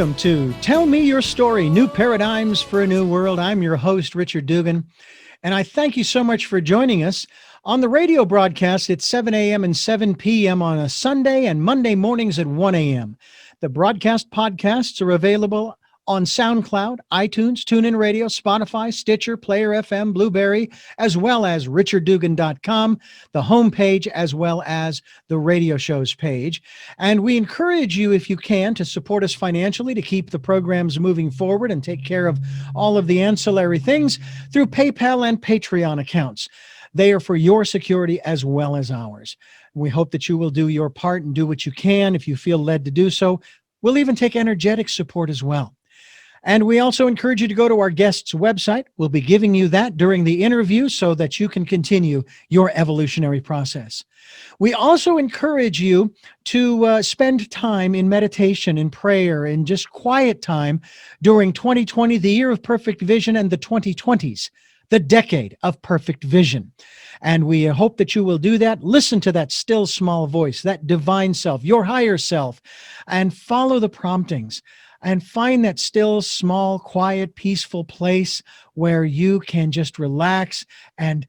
Welcome to Tell Me Your Story, New Paradigms for a New World. I'm your host, Richard Dugan, and I thank you so much for joining us on the radio broadcast at 7 a.m. and 7 p.m. on a Sunday and Monday mornings at 1 a.m. The broadcast podcasts are available on SoundCloud, iTunes, TuneIn Radio, Spotify, Stitcher, Player FM, Blueberry, as well as richarddugan.com, the homepage, as well as the radio show's page. And we encourage you, if you can, to support us financially to keep the programs moving forward and take care of all of the ancillary things through PayPal and Patreon accounts. They are for your security as well as ours. We hope that you will do your part and do what you can if you feel led to do so. We'll even take energetic support as well. And we also encourage you to go to our guest's website. We'll be giving you that during the interview so that you can continue your evolutionary process. We also encourage you to spend time in meditation, in prayer, in just quiet time during 2020, the year of perfect vision, and the 2020s, the decade of perfect vision. And we hope that you will do that. Listen to that still small voice, that divine self, your higher self, and follow the promptings. And find that still, small, quiet, peaceful place where you can just relax and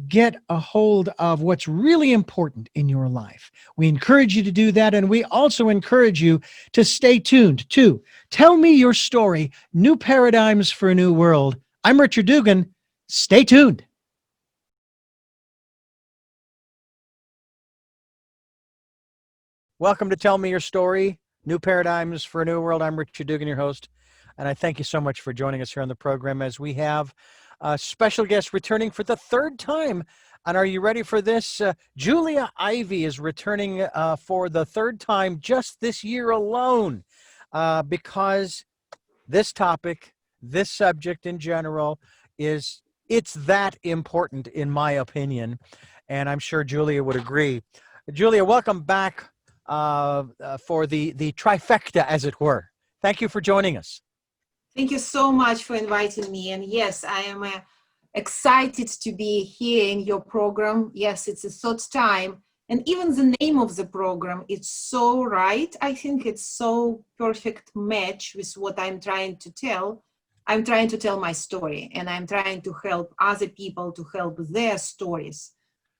get a hold of what's really important in your life. We encourage you to do that, and we also encourage you to stay tuned to Tell Me Your Story, New Paradigms for a New World. I'm Richard Dugan. Stay tuned. Welcome to Tell Me Your Story, New Paradigms for a New World. I'm Richard Dugan, your host, and I thank you so much for joining us here on the program as we have a special guest returning for the third time. And are you ready for this? Julia Ivey is returning for the third time just this year alone because this topic, this subject in general, it's that important in my opinion, and I'm sure Julia would agree. Julia, welcome back. For the trifecta, as it were. Thank you for joining us. Thank you so much for inviting me. And yes, I am excited to be here in your program. Yes, it's a third time. And even the name of the program, it's so right. I think it's so perfect match with what I'm trying to tell. I'm trying to tell my story, and I'm trying to help other people to help their stories.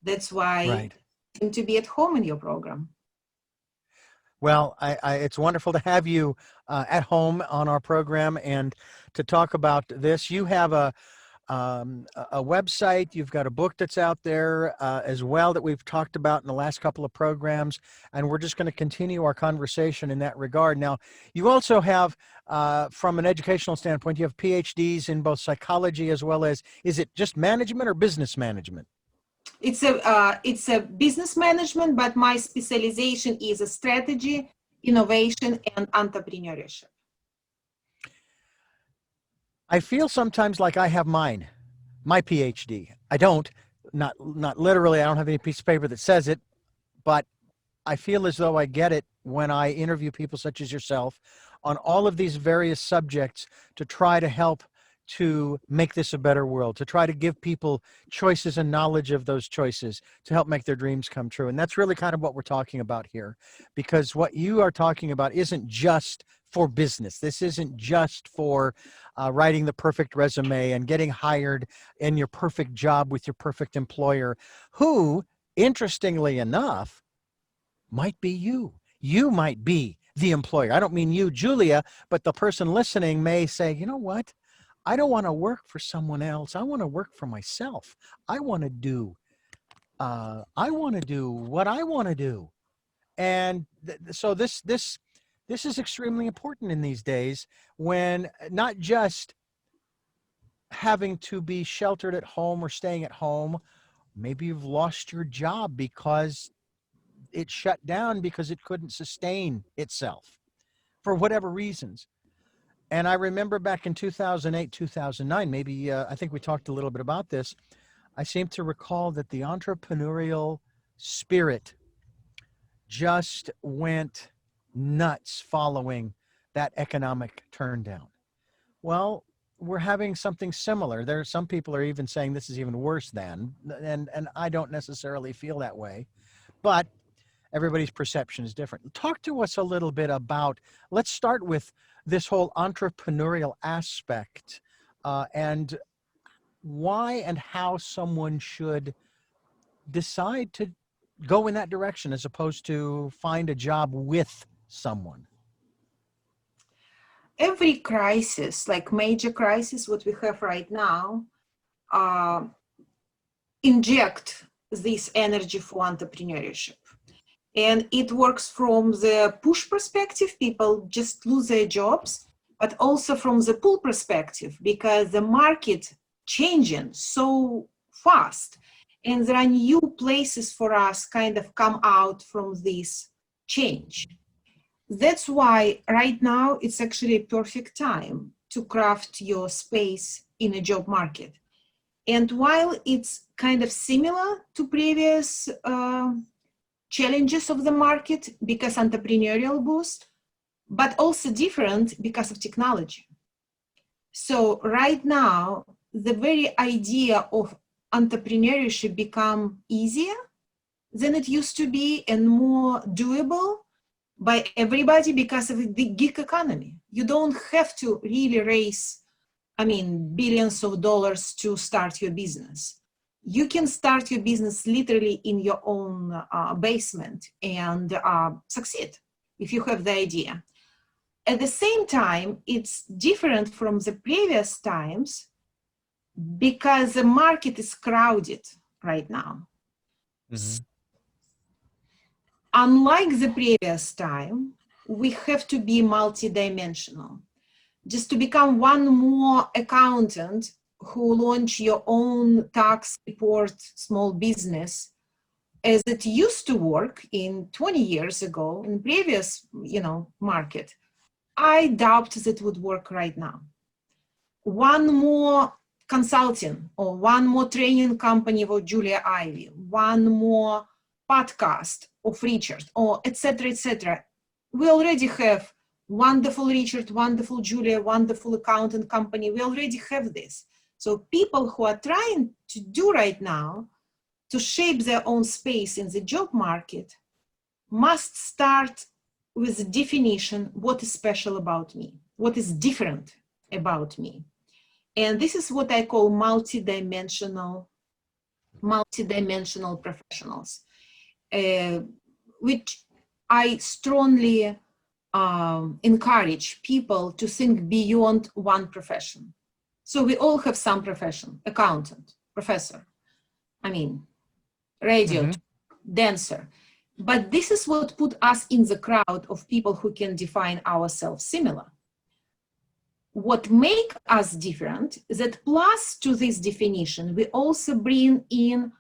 That's why Right. I seem to be at home in your program. Well, it's wonderful to have you at home on our program and to talk about this. You have a website, you've got a book that's out there as well that we've talked about in the last couple of programs, and we're just going to continue our conversation in that regard. Now, you also have, from an educational standpoint, you have PhDs in both psychology as well as, is it just management or business management? It's a business management, but my specialization is a strategy, innovation, and entrepreneurship. I feel sometimes like I have my PhD. I don't, not literally. I don't have any piece of paper that says it, but I feel as though I get it when I interview people such as yourself on all of these various subjects to try to help to make this a better world, to try to give people choices and knowledge of those choices to help make their dreams come true. And that's really kind of what we're talking about here, because what you are talking about isn't just for business. This isn't just for writing the perfect resume and getting hired in your perfect job with your perfect employer, who, interestingly enough, might be you. You might be the employer. I don't mean you, Julia, but the person listening may say, you know what? I don't want to work for someone else. I want to work for myself. I want to do what I want to do. And so this is extremely important in these days, when not just having to be sheltered at home or staying at home, maybe you've lost your job because it shut down because it couldn't sustain itself for whatever reasons. And I remember back in 2008, 2009, maybe I think we talked a little bit about this. I seem to recall that the entrepreneurial spirit just went nuts following that economic turndown. Well, we're having something similar. There are some people are even saying this is even worse than, and I don't necessarily feel that way, but everybody's perception is different. Talk to us a little bit about, let's start with this whole entrepreneurial aspect and why and how someone should decide to go in that direction as opposed to find a job with someone. Every crisis, like major crisis, what we have right now, inject this energy for entrepreneurship. And it works from the push perspective, people just lose their jobs, but also from the pull perspective, because the market changing so fast. And there are new places for us kind of come out from this change. That's why right now it's actually a perfect time to craft your space in a job market. And while it's kind of similar to previous challenges of the market because entrepreneurial boost, but also different because of technology. So right now, the very idea of entrepreneurship become easier than it used to be and more doable by everybody because of the gig economy. You don't have to really raise, billions of dollars to start your business. You can start your business literally in your own basement and succeed if you have the idea. At the same time, it's different from the previous times because the market is crowded right now. Mm-hmm. Unlike the previous time, we have to be multidimensional. Just to become one more accountant who launch your own tax report small business, as it used to work in 20 years ago in previous, market, I doubt that it would work right now. One more consulting or one more training company for Julia Ivy, one more podcast of Richard, or etc., etc. We already have wonderful Richard, wonderful Julia, wonderful accountant company. We already have this. So people who are trying to do right now to shape their own space in the job market must start with the definition, what is special about me? What is different about me? And this is what I call multidimensional professionals, which I strongly encourage people to think beyond one profession. So we all have some profession: accountant, professor, radio, dancer. But this is what put us in the crowd of people who can define ourselves similar. What make us different is that plus to this definition, we also bring in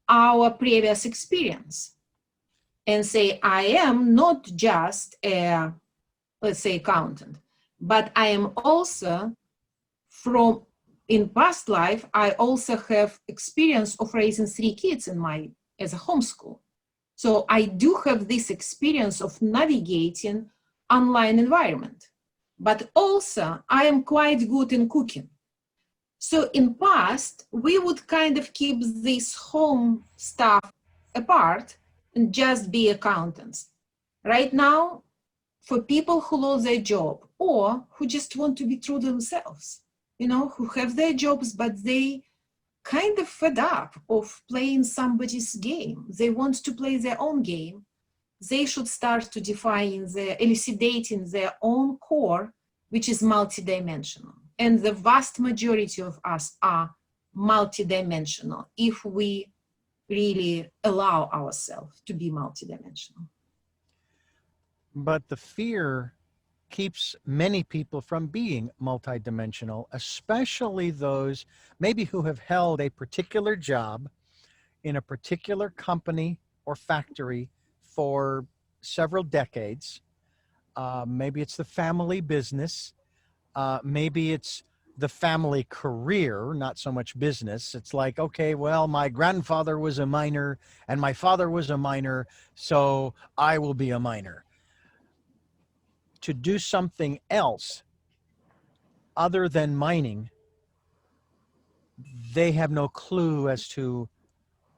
our previous experience and say, I am not just a, let's say, accountant, but I am also from, in past life, I also have experience of raising 3 kids as a homeschool. So I do have this experience of navigating online environment, but also I am quite good in cooking. So in past, we would kind of keep this home stuff apart and just be accountants. Right now, for people who lose their job or who just want to be true to themselves, who have their jobs, but they kind of fed up of playing somebody's game. They want to play their own game. They should start to elucidating their own core, which is multidimensional. And the vast majority of us are multidimensional if we really allow ourselves to be multidimensional. But the fear keeps many people from being multidimensional, especially those maybe who have held a particular job in a particular company or factory for several decades. Maybe it's the family business. Maybe it's the family career, not so much business. It's like, okay, well, my grandfather was a miner and my father was a miner, so I will be a miner. To do something else other than mining, they have no clue as to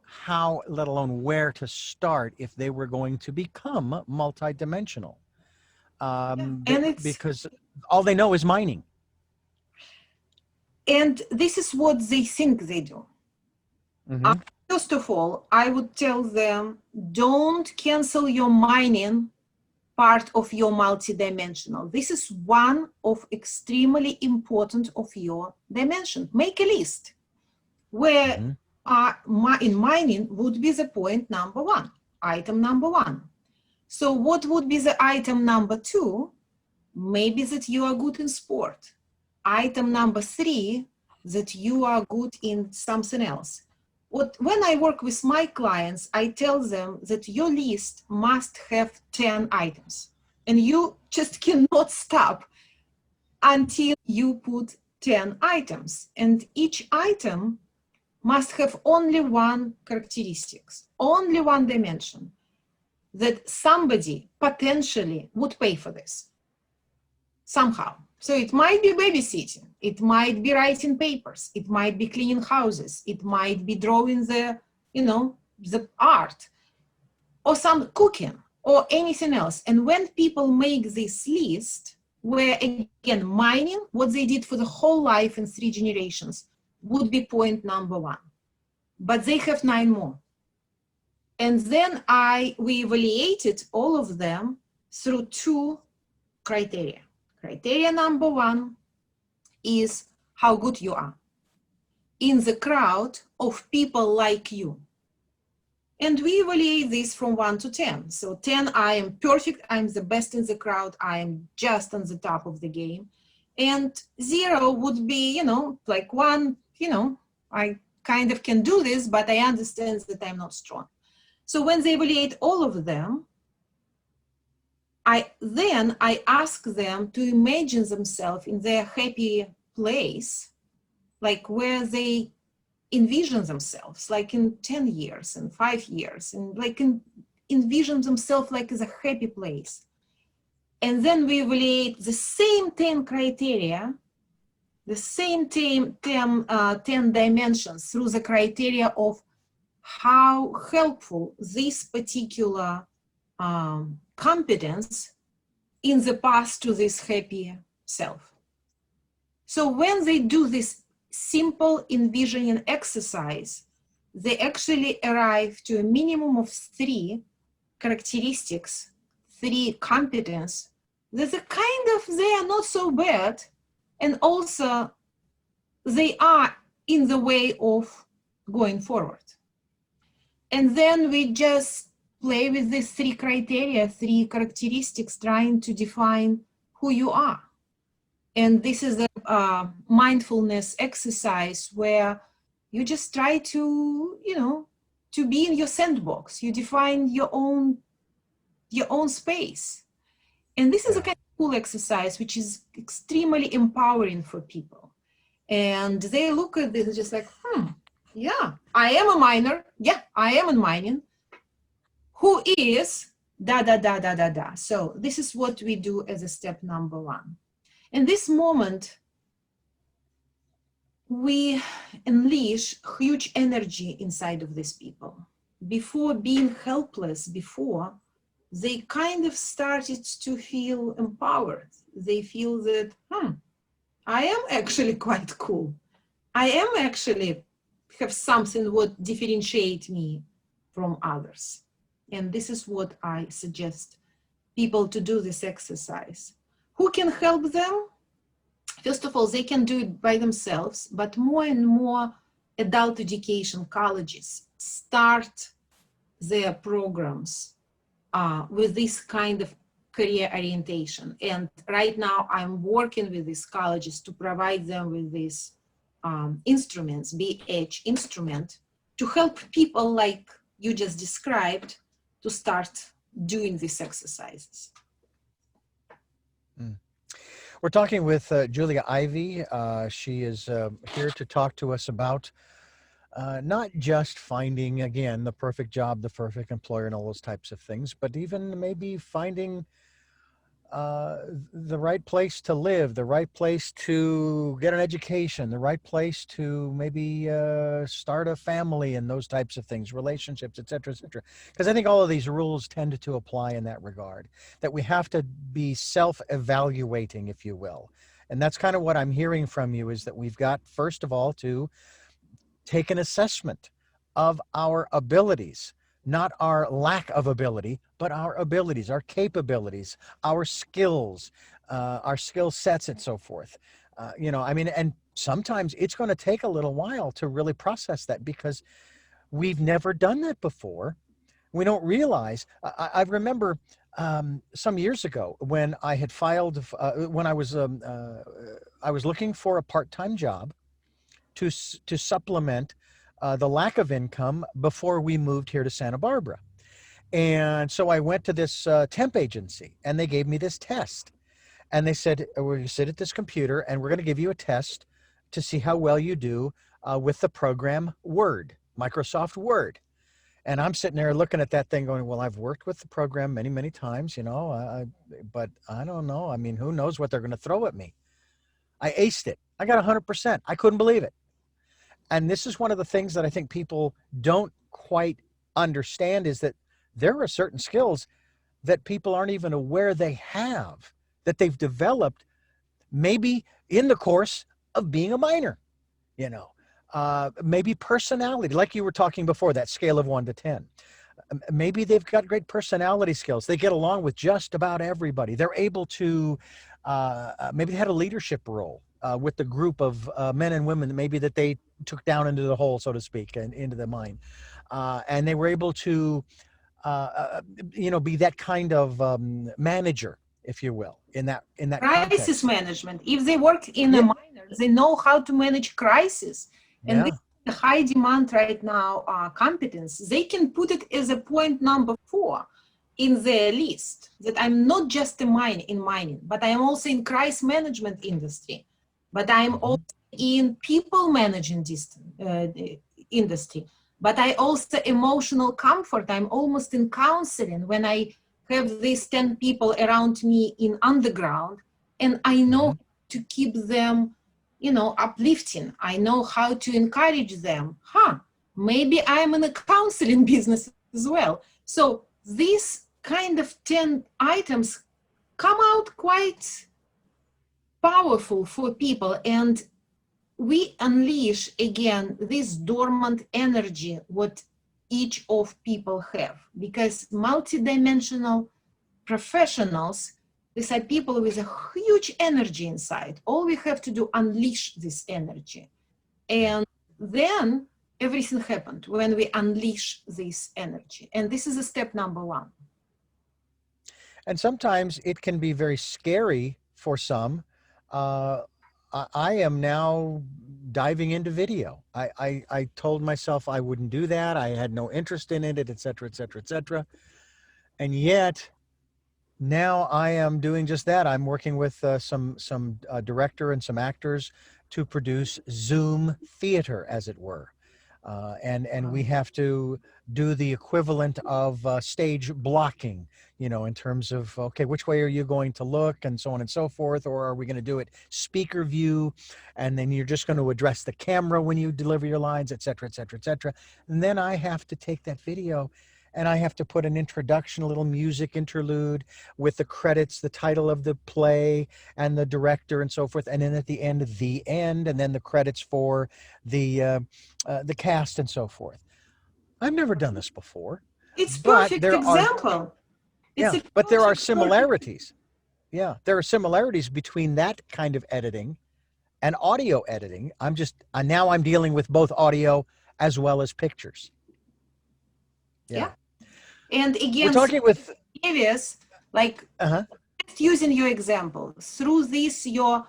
how, let alone where to start if they were going to become multidimensional. And it's because all they know is mining. and this is what they think they do. Mhm. First of all, I would tell them, don't cancel your mining part of your multidimensional. This is one of extremely important of your dimension. Make a list where Mhm. in mining would be the point number one, item number one. So what would be the item number two? Maybe that you are good in sport. Item number three, that you are good in something else. When I work with my clients, I tell them that your list must have 10 items and you just cannot stop until you put 10 items. And each item must have only one characteristics, only one dimension, that somebody potentially would pay for this somehow. So it might be babysitting, it might be writing papers, it might be cleaning houses, it might be drawing the art, or some cooking, or anything else. And when people make this list, where again, mining, what they did for the whole life in 3 generations, would be point number one. But they have 9 more. And then we evaluated all of them through 2 criteria. Criteria number 1 is how good you are in the crowd of people like you. And we evaluate this from 1 to 10. So 10, I am perfect, I'm the best in the crowd, I am just on the top of the game. And 0 would be, like 1, I kind of can do this, but I understand that I'm not strong. So when they evaluate all of them, I ask them to imagine themselves in their happy place, like where they envision themselves, like in 10 years and 5 years, and like envision themselves like as a happy place. And then we evaluate the same 10 criteria, the same 10 dimensions through the criteria of how helpful this particular competence in the path to this happy self. So when they do this simple envisioning exercise, they actually arrive to a minimum of 3 characteristics, 3 competence, that they are not so bad, and also they are in the way of going forward. And then we just play with these 3 criteria, 3 characteristics, trying to define who you are. And this is a mindfulness exercise where you just try to, to be in your sandbox. You define your own space. And this is a kind of cool exercise, which is extremely empowering for people. And they look at this just like, yeah, I am a miner. Yeah, I am in mining. Who is da, da, da, da, da, da. So this is what we do as a step number 1. In this moment, we unleash huge energy inside of these people. Before being helpless, they kind of started to feel empowered. They feel that, I am actually quite cool. I am actually have something what differentiate me from others. And this is what I suggest people to do this exercise. Who can help them? First of all, they can do it by themselves, but more and more adult education colleges start their programs with this kind of career orientation. And right now I'm working with these colleges to provide them with these instruments, BH instrument, to help people like you just described to start doing these exercises. We're talking with Julia Ivey. She is here to talk to us about not just finding, again, the perfect job, the perfect employer, and all those types of things, but even maybe finding the right place to live, the right place to get an education, the right place to maybe start a family and those types of things, relationships, et cetera, et cetera. Because I think all of these rules tend to apply in that regard, that we have to be self-evaluating, if you will. And that's kind of what I'm hearing from you, is that we've got, first of all, to take an assessment of our abilities, not our lack of ability, but our abilities, our capabilities, our skills, our skill sets, and so forth. I mean, and sometimes it's going to take a little while to really process that, because we've never done that before. We don't realize. I remember some years ago when I had filed, when I was looking for a part-time job to supplement the lack of income before we moved here to Santa Barbara. And so I went to this temp agency, and they gave me this test. And they said, we're going to sit at this computer, and we're going to give you a test to see how well you do with the program Word, Microsoft Word. And I'm sitting there looking at that thing going, well, I've worked with the program many, many times, but I don't know. I mean, who knows what they're going to throw at me? I aced it. I got 100%. I couldn't believe it. And this is one of the things that I think people don't quite understand, is that there are certain skills that people aren't even aware they have, that they've developed maybe in the course of being a miner, maybe personality, like you were talking before, that scale of 1 to 10. Maybe they've got great personality skills. They get along with just about everybody. They're able to, maybe they had a leadership role with the group of men and women maybe that they took down into the hole, so to speak, and into the mine. And they were able to, be that kind of manager, if you will, in that crisis context. management. If they work in a miner, they know how to manage crisis. And this is the high demand right now competence. They can put it as a point number 4 in their list, that I'm not just a miner in mining, but I am also in crisis management industry, but I'm also in people managing industry, but I also emotional comfort. I'm almost in counseling when I have these 10 people around me in underground, and I know to keep them, uplifting. I know how to encourage them. Maybe I'm in a counseling business as well. So these kind of 10 items come out quite powerful for people, and we unleash again this dormant energy what each of people have, because multidimensional professionals, these are people with a huge energy inside. All we have to do, unleash this energy, and then everything happened when we unleash this energy. And this is a step number 1. And sometimes it can be very scary for some. I am now diving into video. I told myself I wouldn't do that. I had no interest in it, et cetera, et cetera, et cetera. And yet now I am doing just that. I'm working with some director and some actors to produce Zoom theater, as it were. And we have to do the equivalent of stage blocking, in terms of, okay, which way are you going to look, and so on and so forth, or are we going to do it speaker view, and then you're just going to address the camera when you deliver your lines, et cetera, et cetera, et cetera. And then I have to take that video and I have to put an introduction, a little music interlude with the credits, the title of the play and the director and so forth. And then at the end, and then the credits for the cast and so forth. I've never done this before. It's perfect example. But there are similarities. Yeah, there are similarities between that kind of editing and audio editing. Now I'm dealing with both audio as well as pictures. Yeah. And again, we're talking with areas like using your example through this, your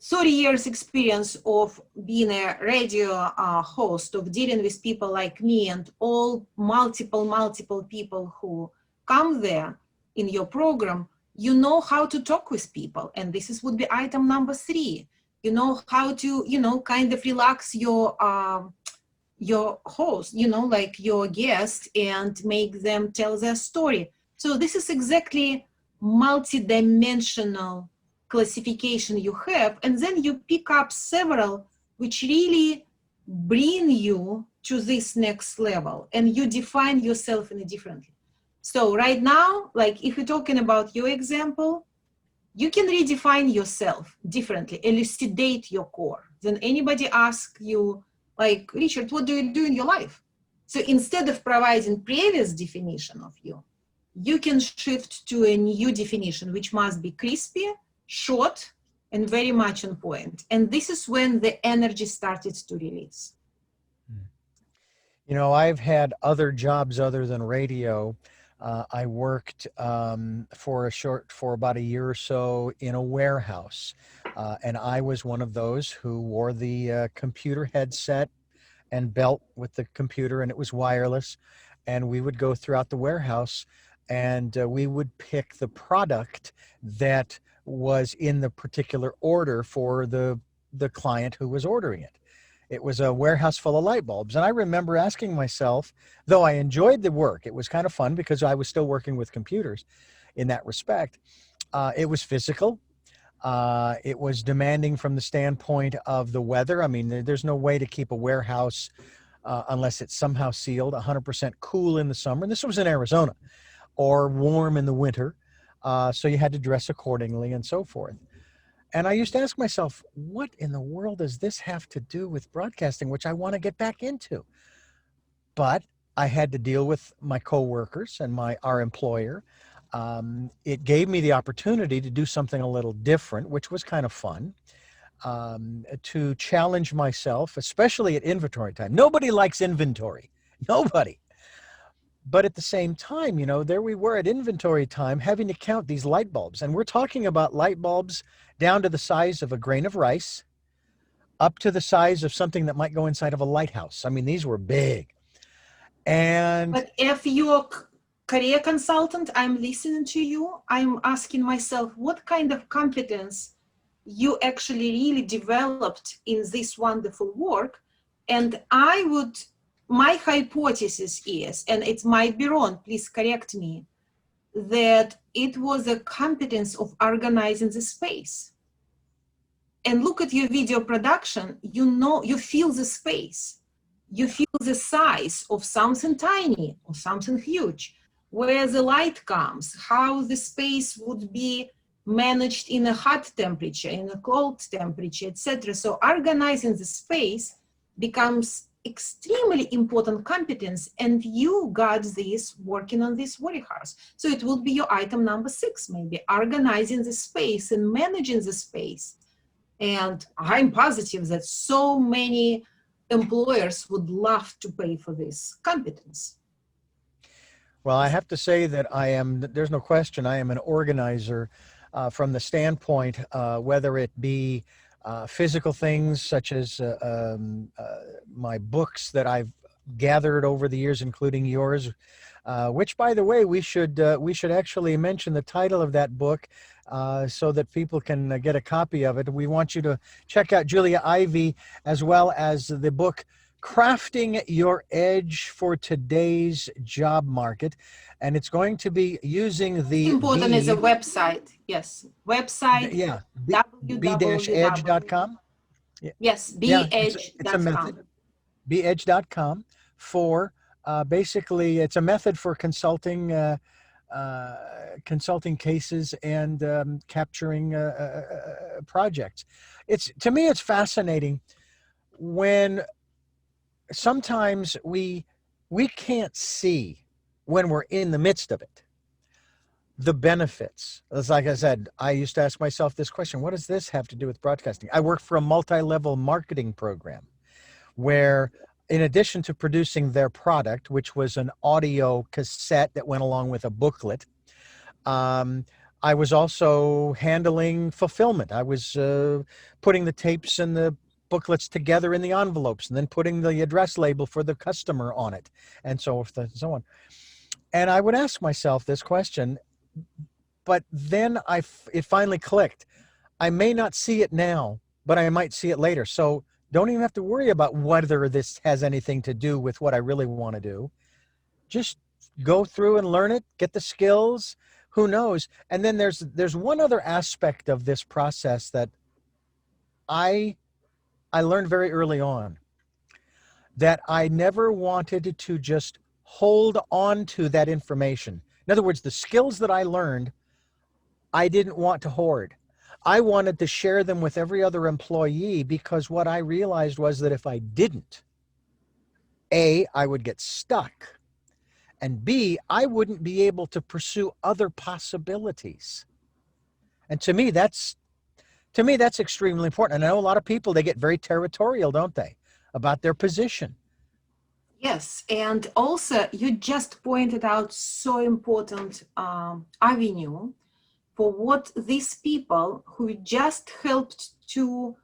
30 years experience of being a radio host, of dealing with people like me and all multiple people who come there in your program, you know how to talk with people. And this would be item number 3. You know how to, kind of relax your host, like your guest, and make them tell their story. So this is exactly multi-dimensional classification you have, and then you pick up several which really bring you to this next level, and you define yourself in a differently. So right now, like if you're talking about your example, you can redefine yourself differently, elucidate your core. Then anybody asks you, like, Richard, what do you do in your life? So instead of providing previous definition of you, you can shift to a new definition, which must be crispy, short, and very much on point. And this is when the energy started to release. You know, I've had other jobs other than radio. I worked for about a year or so in a warehouse. And I was one of those who wore the computer headset and belt with the computer, and it was wireless. And we would go throughout the warehouse, and we would pick the product that was in the particular order for the client who was ordering it. It was a warehouse full of light bulbs. And I remember asking myself, though I enjoyed the work, it was kind of fun because I was still working with computers in that respect. It was physical. It was demanding from the standpoint of the weather. I mean, there's no way to keep a warehouse unless it's somehow sealed, 100% cool in the summer. And this was in Arizona, or warm in the winter. So you had to dress accordingly and so forth. And I used to ask myself, what in the world does this have to do with broadcasting, which I want to get back into? But I had to deal with my coworkers and our employer. It gave me the opportunity to do something a little different, which was kind of fun, to challenge myself, especially at inventory time. Nobody likes inventory. Nobody. But at the same time, you know, there we were at inventory time having to count these light bulbs. And we're talking about light bulbs down to the size of a grain of rice, up to the size of something that might go inside of a lighthouse. I mean, these were big. And but if you're a career consultant, I'm listening to you. I'm asking myself, what kind of competence you actually really developed in this wonderful work? And my hypothesis is, and it might be wrong, please correct me, that it was a competence of organizing the space. And look at your video production, you feel the space. You feel the size of something tiny or something huge, where the light comes, how the space would be managed in a hot temperature, in a cold temperature, etc. So organizing the space becomes extremely important competence, and you got this working on this warehouse. So it will be your item number 6, maybe organizing the space and managing the space. And I'm positive that so many employers would love to pay for this competence. well, I have to say that there's no question, I am an organizer from the standpoint, whether it be physical things such as my books that I've gathered over the years, including yours, which, by the way, we should actually mention the title of that book so that people can get a copy of it. We want you to check out Julia Ivey, as well as the book Crafting Your Edge for Today's Job Market. And it's going to be using the important is a website. Yes, website. Yeah, www. b-edge.com. Yes, Yeah, bedge.com. it's a method. bedge.com for basically, it's a method for consulting cases and capturing projects. To me, it's fascinating when sometimes we can't see, when we're in the midst of it, the benefits. It's like I said, I used to ask myself this question: what does this have to do with broadcasting? I work for a multi-level marketing program where, in addition to producing their product, which was an audio cassette that went along with a booklet, I was also handling fulfillment. I was putting the tapes and the booklets together in the envelopes, and then putting the address label for the customer on it, and so forth and so on. And I would ask myself this question, but then it finally clicked. I may not see it now, but I might see it later. So don't even have to worry about whether this has anything to do with what I really want to do. Just go through and learn it, get the skills, who knows? And then there's one other aspect of this process that I learned very early on, that I never wanted to just hold on to that information. In other words, the skills that I learned, I didn't want to hoard. I wanted to share them with every other employee, because what I realized was that if I didn't, A, I would get stuck, and B, I wouldn't be able to pursue other possibilities. And to me, that's extremely important. And I know a lot of people, they get very territorial, don't they, about their position. Yes, and also you just pointed out so important avenue for what these people who just helped to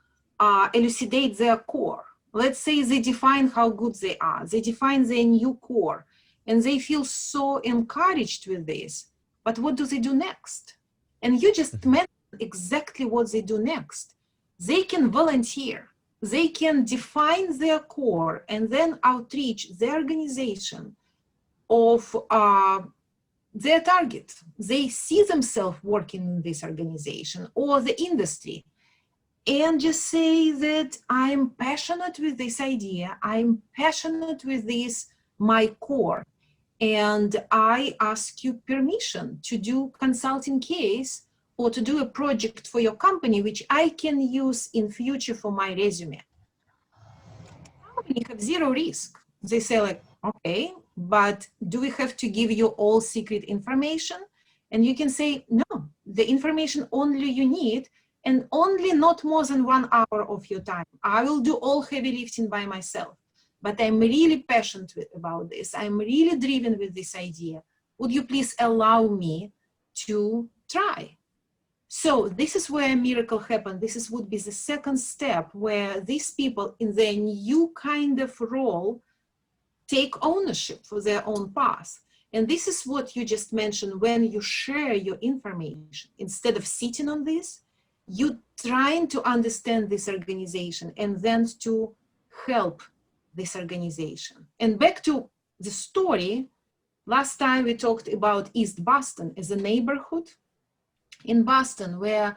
elucidate their core. Let's say they define how good they are, they define their new core, and they feel so encouraged with this. But what do they do next? And you just mentioned exactly what they do next. They can volunteer. They can define their core and then outreach their organization of their target. They see themselves working in this organization or the industry, and just say that I'm passionate with this idea, I'm passionate with this, my core, and I ask you permission to do consulting case or to do a project for your company, which I can use in future for my resume. Company have zero risk. They say like, okay, but do we have to give you all secret information? And you can say, no, the information only you need, and only not more than 1 hour of your time. I will do all heavy lifting by myself, but I'm really passionate about this. I'm really driven with this idea. Would you please allow me to try? So this is where a miracle happened. This would be the second step, where these people in their new kind of role take ownership for their own path. And this is what you just mentioned, when you share your information, instead of sitting on this, you trying to understand this organization and then to help this organization. And back to the story, last time we talked about East Boston as a neighborhood in Boston, where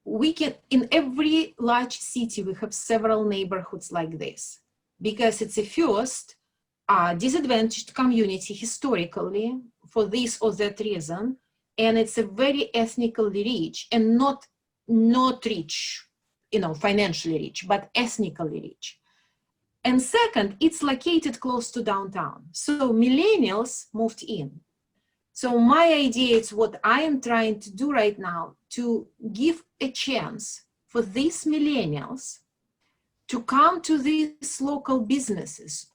we can, in every large city, we have several neighborhoods like this, because it's a first disadvantaged community historically for this or that reason, and it's a very ethnically rich, and not rich, financially rich, but ethnically rich. And second, it's located close to downtown. So millennials moved in. So my idea is what I am trying to do right now, to give a chance for these millennials to come to these local businesses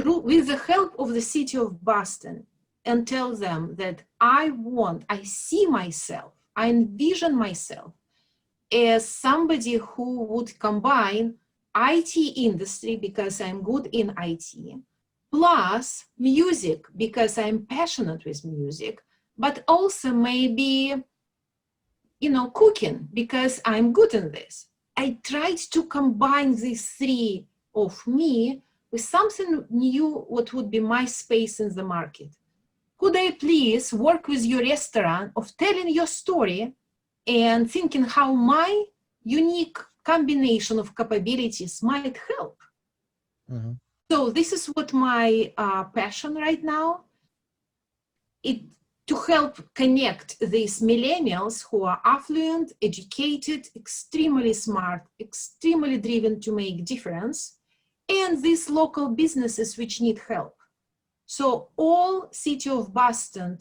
with the help of the city of Boston, and tell them that I see myself, I envision myself as somebody who would combine IT industry, because I'm good in IT, plus music, because I'm passionate with music, but also maybe, cooking, because I'm good in this. I tried to combine these three of me with something new, what would be my space in the market. Could I please work with your restaurant of telling your story and thinking how my unique combination of capabilities might help? Mm-hmm. So this is what my passion right now, to help connect these millennials who are affluent, educated, extremely smart, extremely driven to make difference, and these local businesses which need help. So all city of Boston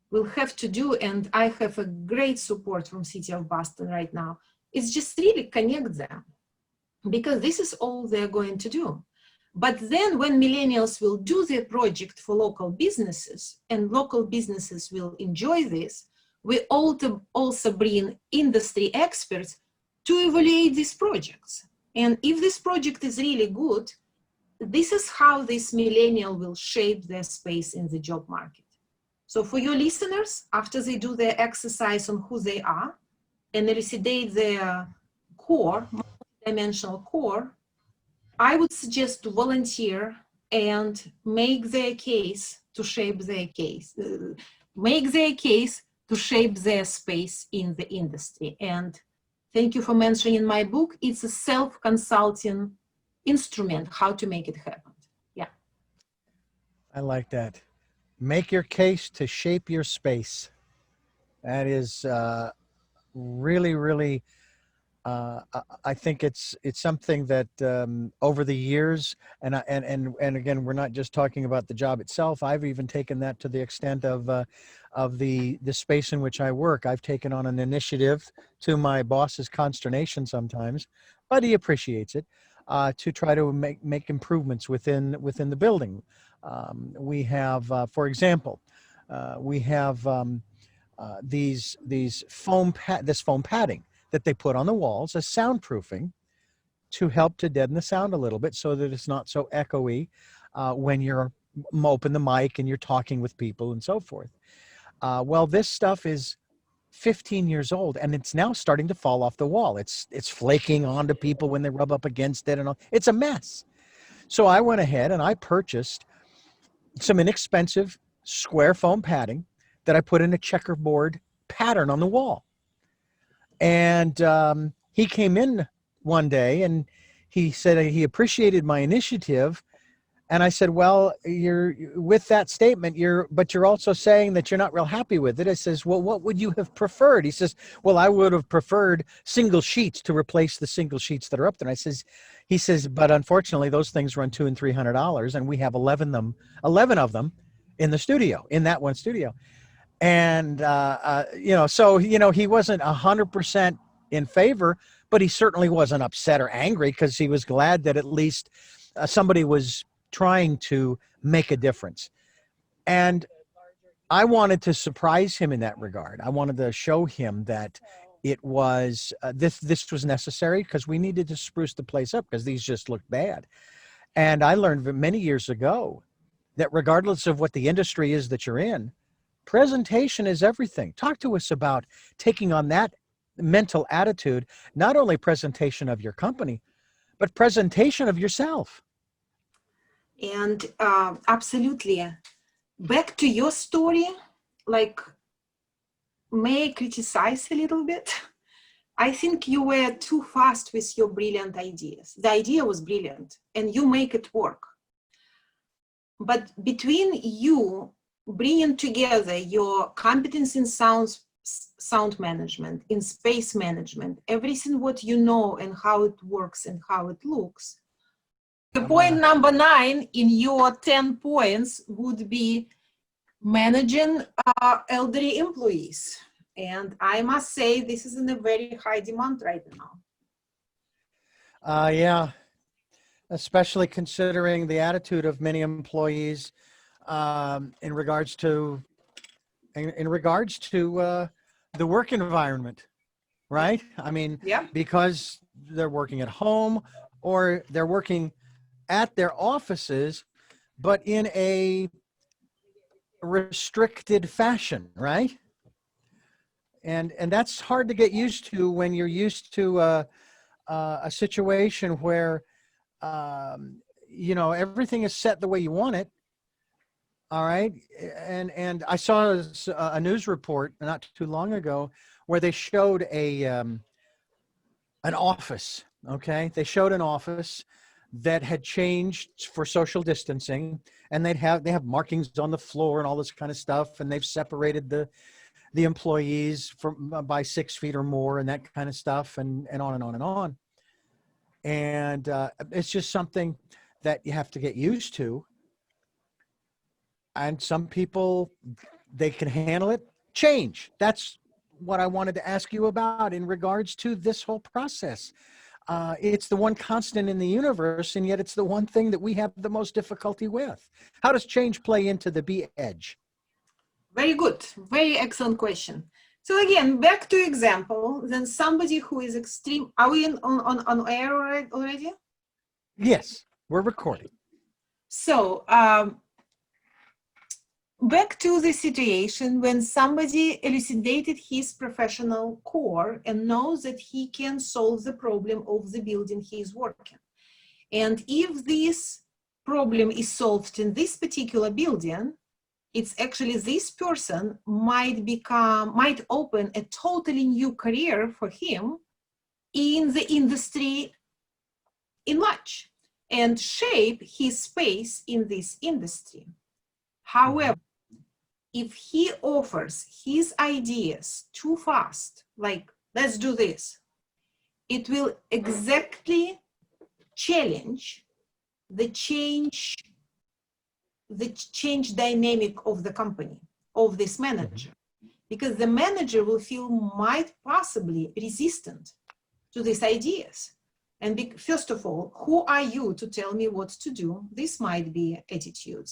will have to do, and I have a great support from city of Boston right now, is just really connect them, because this is all they're going to do. But then when millennials will do their project for local businesses, and local businesses will enjoy this, we also bring industry experts to evaluate these projects. And if this project is really good, this is how this millennial will shape their space in the job market. So for your listeners, after they do their exercise on who they are and elucidate their core, multidimensional core, I would suggest to volunteer and make their case to shape their case, make their case to shape their space in the industry. And thank you for mentioning in my book, it's a self-consulting instrument, how to make it happen. Yeah. I like that. Make your case to shape your space. That is really, really, I think it's something that over the years, and again, we're not just talking about the job itself. I've even taken that to the extent of the space in which I work. I've taken on an initiative, to my boss's consternation sometimes, but he appreciates it, to try to make improvements within the building. We have, for example, we have this foam padding that they put on the walls as soundproofing to help to deaden the sound a little bit so that it's not so echoey when you're open the mic and you're talking with people and so forth. Well, this stuff is 15 years old and it's now starting to fall off the wall. It's flaking onto people when they rub up against it and all. It's a mess. So I went ahead and I purchased some inexpensive square foam padding that I put in a checkerboard pattern on the wall. And he came in one day and he said he appreciated my initiative. And I said, well, you're with that statement, but you're also saying that you're not real happy with it. I says, well, what would you have preferred? He says, well, I would have preferred single sheets to replace the single sheets that are up there. And he says, but unfortunately those things run $200 and $300 and we have 11 of them in the studio, in that one studio. And, so, he wasn't 100% in favor, but he certainly wasn't upset or angry because he was glad that at least somebody was trying to make a difference. And I wanted to surprise him in that regard. I wanted to show him that it was, this was necessary because we needed to spruce the place up because these just looked bad. And I learned many years ago that regardless of what the industry is that you're in, presentation is everything. Talk to us about taking on that mental attitude, not only presentation of your company, but presentation of yourself. And absolutely. Back to your story, like, may I criticize a little bit? I think you were too fast with your brilliant ideas. The idea was brilliant and you make it work. But between you bringing together your competence in sound management, in space management, everything what you know and how it works and how it looks. The point number 9 in your 10 points would be managing elderly employees. And I must say, this is in a very high demand right now. Yeah, especially considering the attitude of many employees in regards to the work environment, right? I mean, yeah. Because they're working at home or they're working at their offices, but in a restricted fashion, right? And that's hard to get used to when you're used to a situation where everything is set the way you want it. All right. And I saw a news report not too long ago where they showed an office. Okay. They showed an office that had changed for social distancing, and they have markings on the floor and all this kind of stuff. And they've separated the employees by 6 feet or more and that kind of stuff, and on and on and on. And it's just something that you have to get used to. And some people, they can handle it. Change. That's what I wanted to ask you about in regards to this whole process. It's the one constant in the universe, and yet it's the one thing that we have the most difficulty with. How does change play into the B-Edge? Very good. Very excellent question. So again, back to example, then somebody who is extreme, are we on air already? Yes, we're recording. So back to the situation when somebody elucidated his professional core and knows that he can solve the problem of the building he is working. And if this problem is solved in this particular building, It's actually this person might open a totally new career for him in the industry in large and shape his space in this industry. However, if he offers his ideas too fast, like, let's do this, it will exactly challenge the change dynamic of the company, of this manager, because the manager will feel might possibly resistant to these ideas. And first of all, who are you to tell me what to do? This might be attitudes.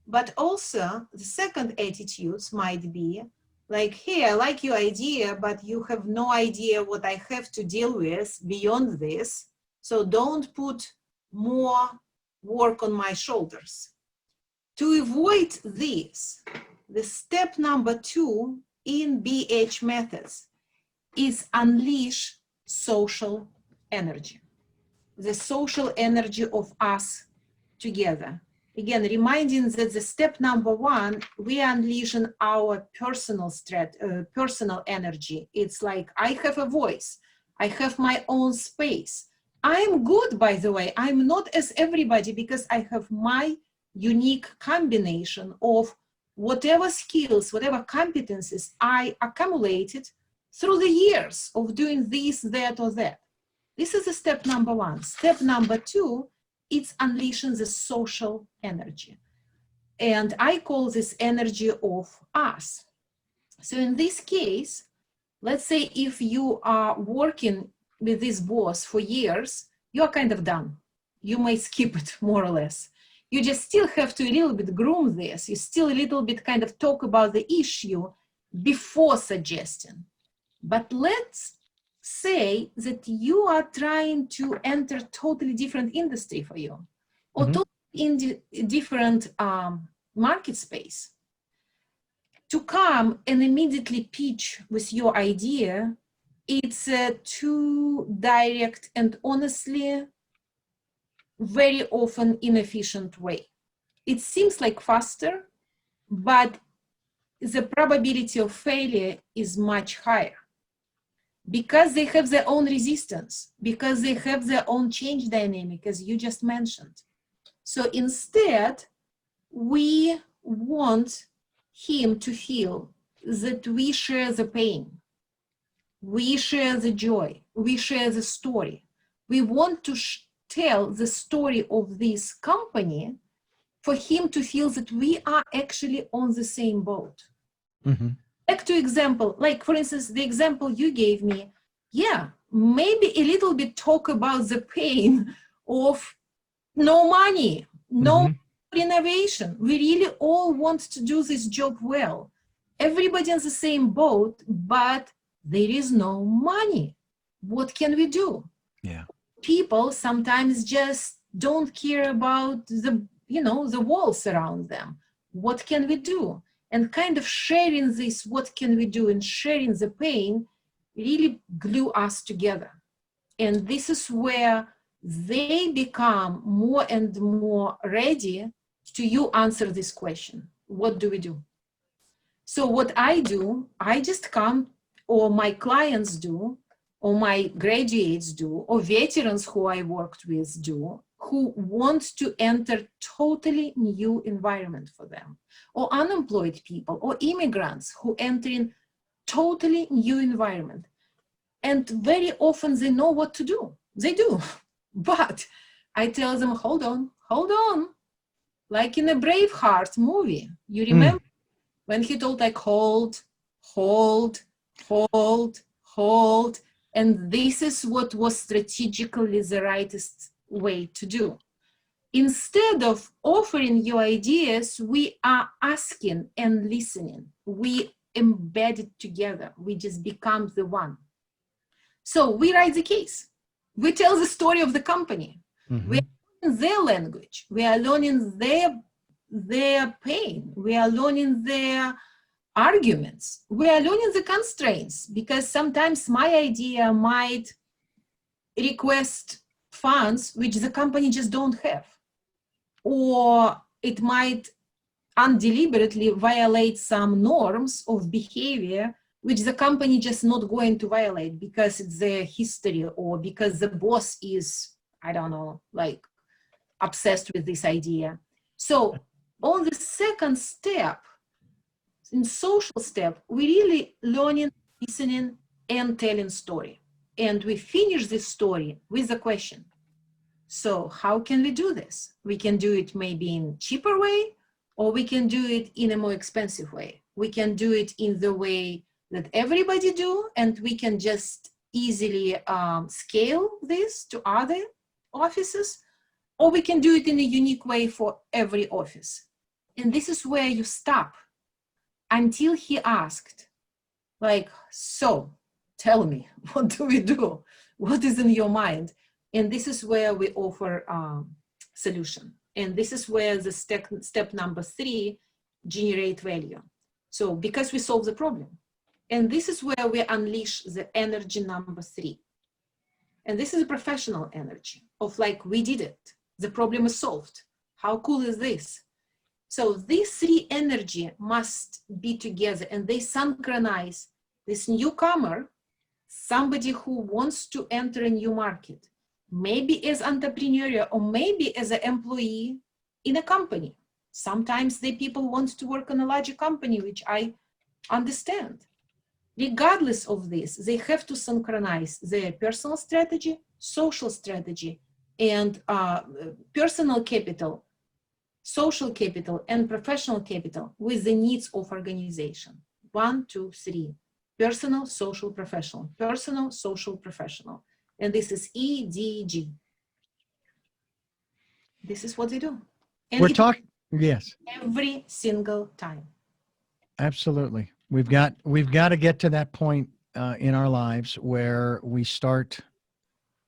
But also the second attitudes might be like, hey, I like your idea, but you have no idea what I have to deal with beyond this. So don't put more work on my shoulders. To avoid this, the step number 2 in BH methods is unleash social energy. The social energy of us together. Again, reminding that the step number 1, we are unleashing our personal energy. It's like, I have a voice. I have my own space. I'm good, by the way. I'm not as everybody because I have my unique combination of whatever skills, whatever competencies I accumulated through the years of doing this, that, or that. This is the step number 1. Step number 2, it's unleashing the social energy. And I call this energy of us. So in this case, let's say if you are working with this boss for years, you're kind of done. You may skip it more or less. You just still have to a little bit groom this. You still a little bit kind of talk about the issue before suggesting. But let's say that you are trying to enter totally different industry for you, or totally in different market space. To come and immediately pitch with your idea, it's a too direct and honestly very often inefficient way. It seems like faster, but the probability of failure is much higher because they have their own resistance, because they have their own change dynamic, as you just mentioned. So instead, we want him to feel that we share the pain, we share the joy, we share the story. We want to tell the story of this company for him to feel that we are actually on the same boat. Back to example, like for instance, the example you gave me, yeah, maybe a little bit talk about the pain of no money, no innovation. We really all want to do this job well. Everybody on the same boat, but there is no money. What can we do? Yeah. People sometimes just don't care about the walls around them. What can we do? And kind of sharing this, what can we do, and sharing the pain really glue us together. And this is where they become more and more ready to you answer this question. What do we do? So what I do, I just come, or my clients do, or my graduates do, or veterans who I worked with do, who want to enter totally new environment for them, or unemployed people, or immigrants who enter in totally new environment. And very often they know what to do. They do. But I tell them, hold on. Like in a Braveheart movie, you remember when he told like, hold. And this is what was strategically the rightest way to do. Instead of offering you ideas, we are asking and listening. We embed it together. We just become the one. So we write the case. We tell the story of the company. We are learning their language. We are learning their pain. We are learning their arguments. We are learning the constraints, because sometimes my idea might request funds which the company just don't have, or it might undeliberately violate some norms of behavior which the company just not going to violate because it's their history or because the boss is, I don't know, like obsessed with this idea. So on the second step, in social step, we really learning, listening, and telling story. And we finish this story with a question. So how can we do this? We can do it maybe in cheaper way, or we can do it in a more expensive way. We can do it in the way that everybody do, and we can just easily scale this to other offices, or we can do it in a unique way for every office. And this is where you stop until he asked, like, so tell me, what do we do? What is in your mind? And this is where we offer solution. And this is where the step number 3, generate value. So because we solve the problem. And this is where we unleash the energy number 3. And this is a professional energy of like, we did it. The problem is solved. How cool is this? So these 3 energy must be together and they synchronize this newcomer, somebody who wants to enter a new market, maybe as entrepreneur or maybe as an employee in a company. Sometimes the people want to work in a larger company, which I understand. Regardless of this, they have to synchronize their personal strategy, social strategy, and personal capital, social capital, and professional capital with the needs of organization. 1, 2, 3. Personal, social, professional. Personal, social, professional. And this is EDG. This is what they do. And We're talking, yes, every single time. absolutely. We've got to get to that point in our lives where we start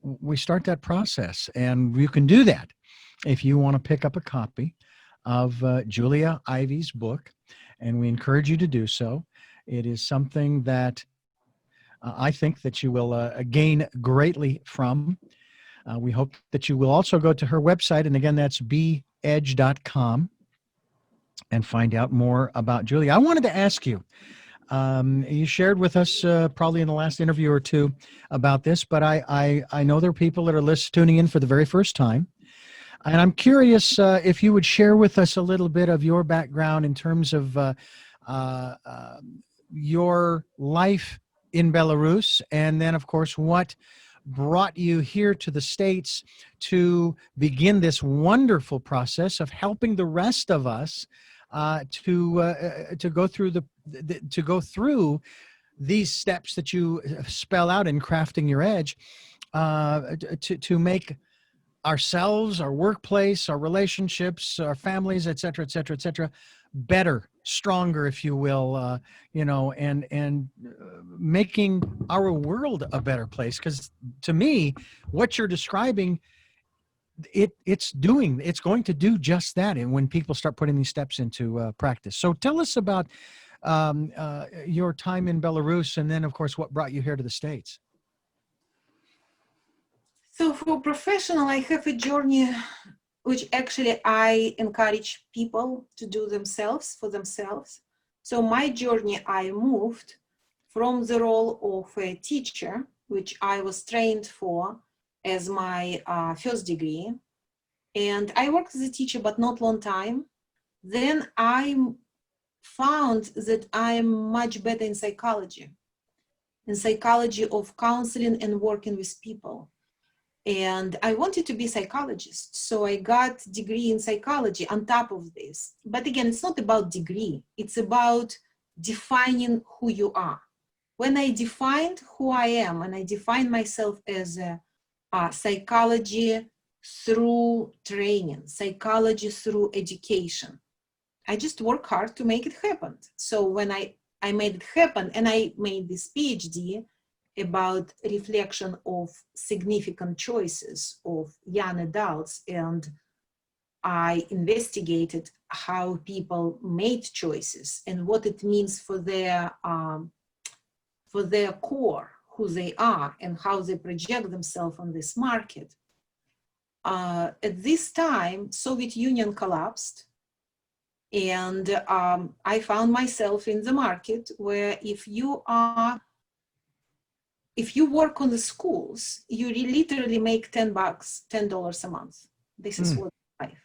that process, and you can do that if you want to pick up a copy of Julia Ivey's book, and we encourage you to do so. It is something that I think that you will gain greatly from. We hope that you will also go to her website, and again, that's beedge.com, and find out more about Julia. I wanted to ask you, you shared with us probably in the last interview or two about this, but I know there are people that are tuning in for the very first time. And I'm curious if you would share with us a little bit of your background in terms of your life in Belarus, and then, of course, what brought you here to the States to begin this wonderful process of helping the rest of us to go through these steps that you spell out in Crafting Your Edge, to make ourselves, our workplace, our relationships, our families, et cetera, better, stronger, if you will, and making our world a better place. Because to me, what you're describing, it's going to do just that. And when people start putting these steps into practice. So tell us about your time in Belarus, and then, of course, what brought you here to the States. So for professional, I have a journey which actually I encourage people to do for themselves. So my journey, I moved from the role of a teacher, which I was trained for as my first degree. And I worked as a teacher, but not long time. Then I found that I'm much better in psychology of counseling and working with people. And I wanted to be a psychologist. So I got a degree in psychology on top of this. But again, it's not about degree. It's about defining who you are. When I defined who I am, and I defined myself as a psychology through training, psychology through education, I just work hard to make it happen. So when I made it happen, and I made this PhD about reflection of significant choices of young adults, and I investigated how people made choices and what it means for their core, who they are, and how they project themselves on this market. At this time, Soviet Union collapsed, And I found myself in the market where if you work on the schools, you literally make $10 a month. This is what life.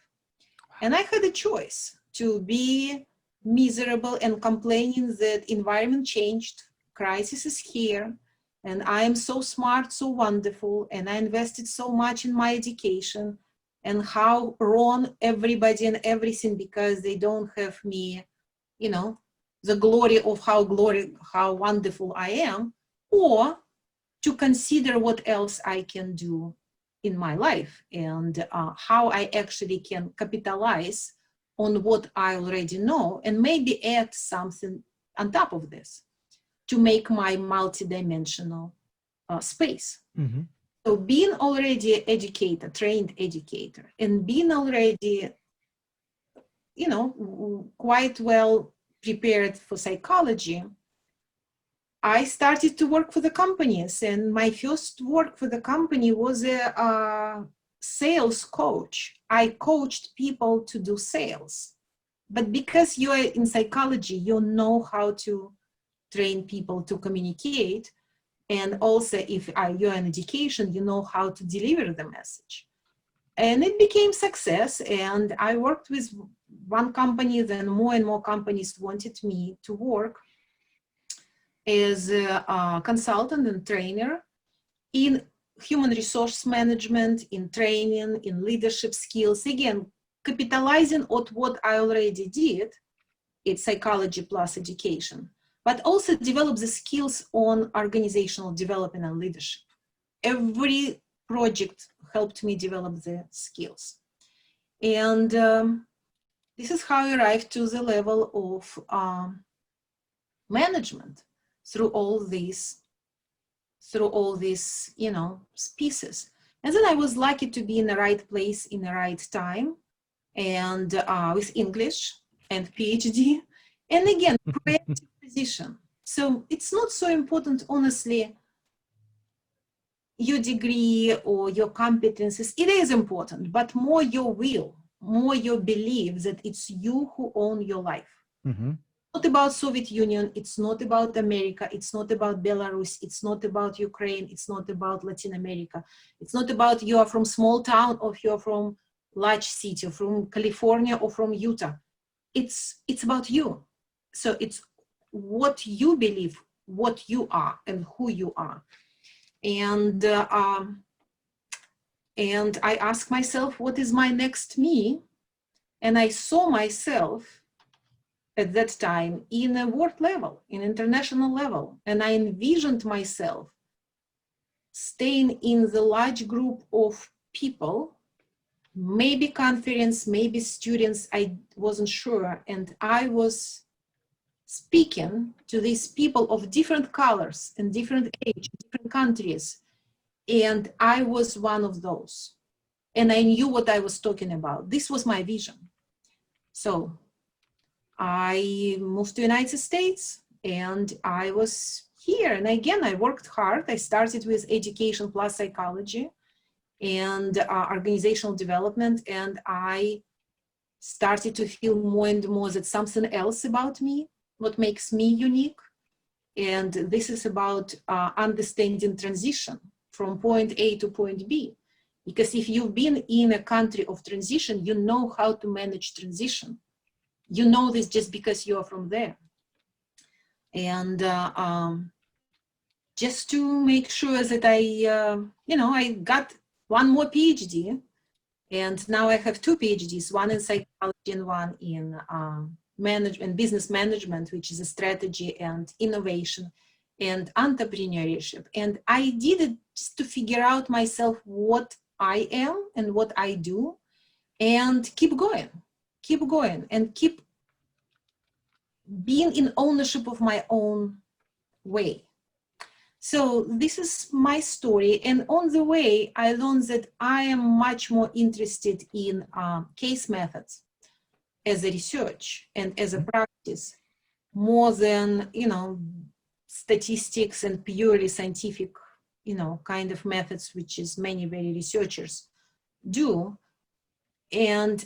And I had a choice to be miserable and complaining that environment changed, crisis is here, and I am so smart, so wonderful, and I invested so much in my education, and how wrong everybody and everything because they don't have me, you know, the glory of how wonderful I am, or to consider what else I can do in my life and how I actually can capitalize on what I already know and maybe add something on top of this to make my multidimensional space. Mm-hmm. So being already educator, trained educator, and being already, you know, quite well prepared for psychology, I started to work for the companies, and my first work for the company was a sales coach. I coached people to do sales. But because you are in psychology, you know how to train people to communicate. And also, if you're in education, you know how to deliver the message. And it became success. And I worked with one company, then more and more companies wanted me to work as a consultant and trainer in human resource management, in training, in leadership skills. Again, capitalizing on what I already did, it's psychology plus education, but also develop the skills on organizational development and leadership. Every project helped me develop the skills. And this is how I arrived to the level of management through all these, you know, pieces. And then I was lucky to be in the right place in the right time, and with English and PhD, and again, creative position. So it's not so important, honestly, your degree or your competences. It is important, but more your will, more your belief that it's you who own your life. Mm-hmm. Not about Soviet Union, it's not about America, it's not about Belarus, it's not about Ukraine, it's not about Latin America, it's not about you are from small town or you're from large city, or from California or from Utah. It's about you. So it's what you believe, what you are, and who you are. And I ask myself, what is my next me? And I saw myself at that time in a world level, in international level. And I envisioned myself staying in the large group of people, maybe conference, maybe students, I wasn't sure. And I was speaking to these people of different colors and different age, different countries. And I was one of those. And I knew what I was talking about. This was my vision. So I moved to the United States and I was here. And again, I worked hard. I started with education plus psychology and organizational development. And I started to feel more and more that something else about me, what makes me unique. And this is about understanding transition from point A to point B. Because if you've been in a country of transition, you know how to manage transition. You know this just because you're from there. And just to make sure that I got one more PhD, and now I have two PhDs, one in psychology and one in management, business management, which is a strategy and innovation and entrepreneurship. And I did it just to figure out myself what I am and what I do, and keep going, and keep being in ownership of my own way. So this is my story. And on the way, I learned that I am much more interested in case methods as a research and as a practice, more than, statistics and purely scientific, kind of methods, which is many researchers do. And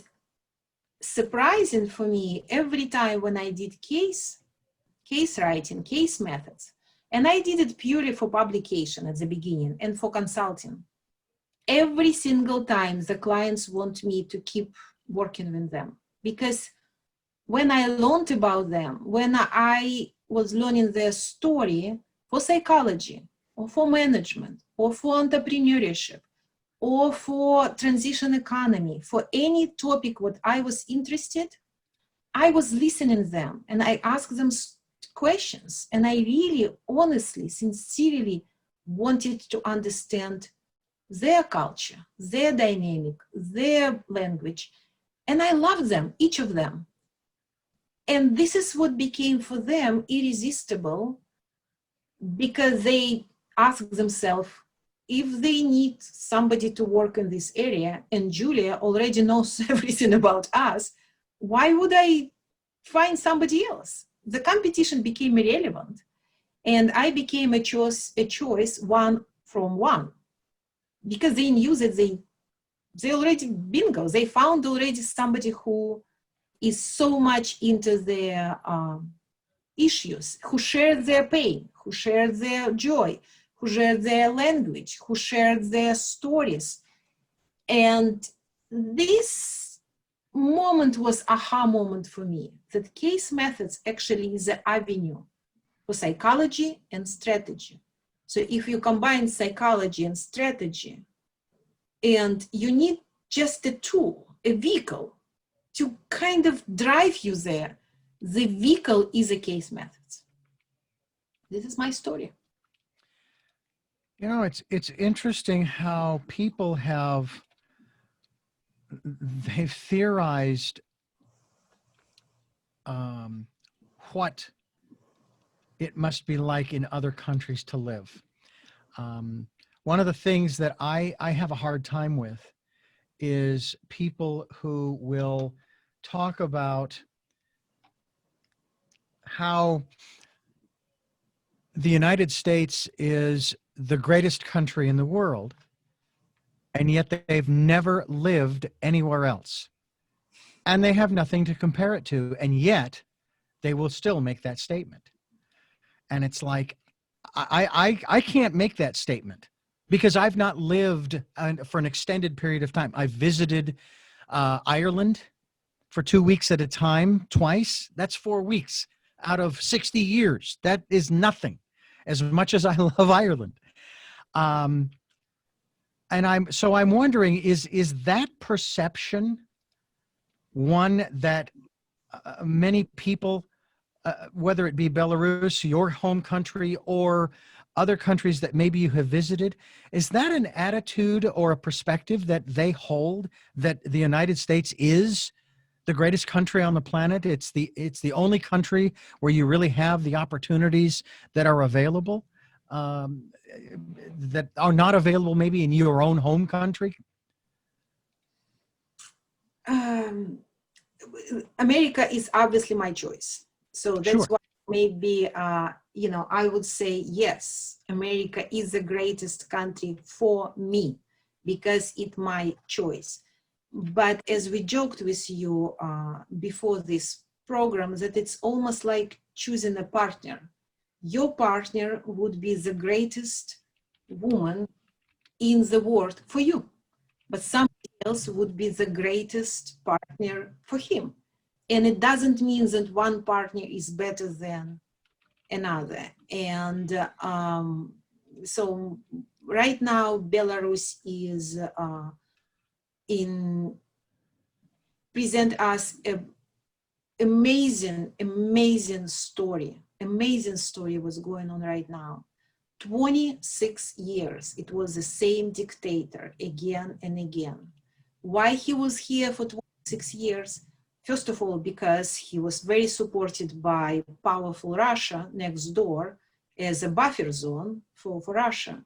surprising for me, every time when I did case writing, case methods, and I did it purely for publication at the beginning and for consulting, every single time the clients want me to keep working with them, because when I learned about them, when I was learning their story for psychology or for management or for entrepreneurship or for transition economy, for any topic what I was interested, I was listening to them and I asked them questions, and I really honestly, sincerely wanted to understand their culture, their dynamic, their language, and I loved them, each of them. And this is what became for them irresistible, because they ask themselves, if they need somebody to work in this area and Julia already knows everything about us, why would I find somebody else? The competition became irrelevant, and I became a choice one from one, because they knew that they already bingo, they found already somebody who is so much into their issues, who shared their pain, who shared their joy, who shared their language, who shared their stories. And this moment was aha moment for me, that case methods actually is an avenue for psychology and strategy. So if you combine psychology and strategy, and you need just a tool, a vehicle to kind of drive you there, the vehicle is a case methods. This is my story. You know, it's interesting how people they've theorized what it must be like in other countries to live. One of the things that I have a hard time with is people who will talk about how the United States is the greatest country in the world, and yet they've never lived anywhere else. And they have nothing to compare it to, and yet they will still make that statement. And it's like, I can't make that statement because I've not lived for an extended period of time. I've visited Ireland for 2 weeks at a time, twice. That's 4 weeks out of 60 years. That is nothing, as much as I love Ireland. And I'm wondering, is that perception one that many people, whether it be Belarus, your home country, or other countries that maybe you have visited, is that an attitude or a perspective that they hold, that the United States is the greatest country on the planet? It's the only country where you really have the opportunities that are available, that are not available maybe in your own home country? America is obviously my choice. So that's Sure. why maybe, I would say, yes, America is the greatest country for me because it's my choice. But as we joked with you before this program, that it's almost like choosing a partner. Your partner would be the greatest woman in the world for you, but somebody else would be the greatest partner for him. And it doesn't mean that one partner is better than another. And so right now, Belarus is present us a amazing story was going on right now. 26 years, it was the same dictator again and again. Why he was here for 26 years? First of all, because he was very supported by powerful Russia next door as a buffer zone for Russia,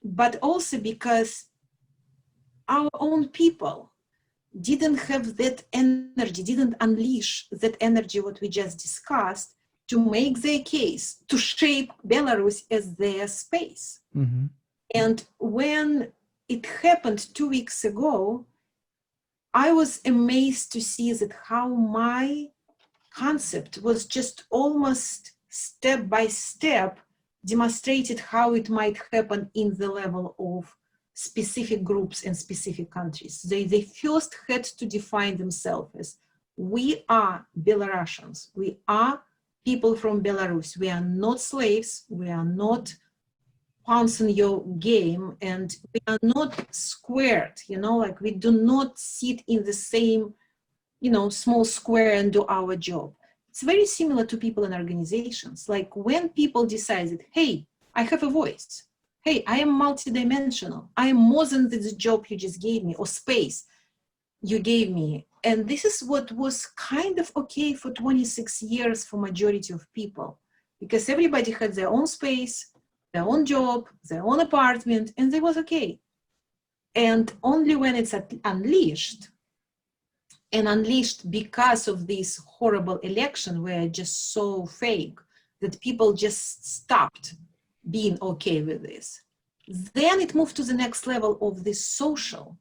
but also because our own people didn't have that energy, didn't unleash that energy, what we just discussed, to make their case, to shape Belarus as their space. Mm-hmm. And when it happened 2 weeks ago, I was amazed to see that how my concept was just almost step by step demonstrated how it might happen in the level of specific groups and specific countries. They first had to define themselves as, we are Belarusians, we are people from Belarus, we are not slaves, we are not pawns in your game, and we are not squared, like we do not sit in the same small square and do our job. It's very similar to people in organizations. Like when people decided, hey, I have a voice. Hey, I am multidimensional. I am more than the job you just gave me or space you gave me. And this is what was kind of okay for 26 years for majority of people, because everybody had their own space, their own job, their own apartment, and it was okay. And only when it's unleashed, and unleashed because of this horrible election where just so fake that people just stopped being okay with this. Then it moved to the next level of this social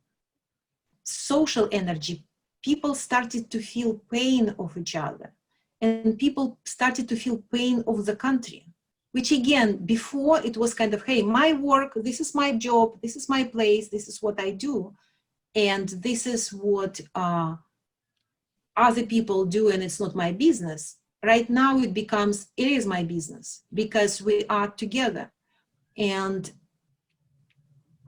energy. People started to feel pain of each other, and people started to feel pain of the country, which again, before it was kind of, hey, my work, this is my job, this is my place, this is what I do, and this is what other people do, and it's not my business. Right now it is my business because we are together. And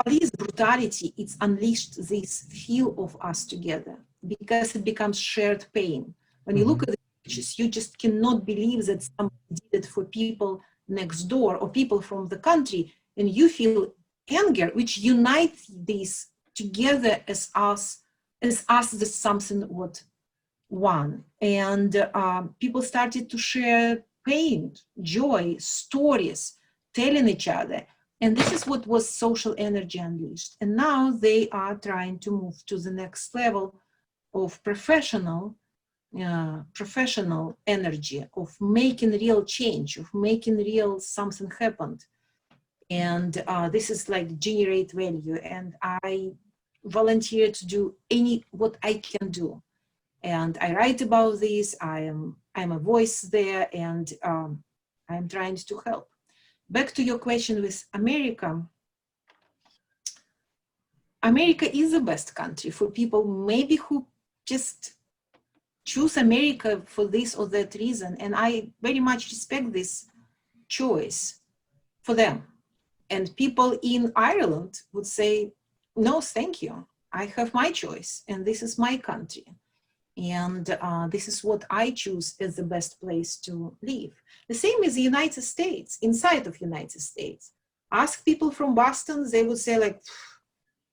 police brutality, it's unleashed this feel of us together because it becomes shared pain. When you look at the pictures, you just cannot believe that somebody did it for people next door or people from the country, and you feel anger, which unites these together as us as something what one. And people started to share pain, joy, stories, telling each other. And this is what was social energy unleashed. And now they are trying to move to the next level of professional energy, of making real change, of making real something happened. And this is like generate value. And I volunteer to do what I can do. And I write about this. I'm a voice there, and I'm trying to help. Back to your question with America. America is the best country for people maybe who just choose America for this or that reason. And I very much respect this choice for them. And people in Ireland would say, no, thank you. I have my choice, and this is my country. And this is what I choose as the best place to live. The same as the United States, inside of United States. Ask people from Boston, they would say like,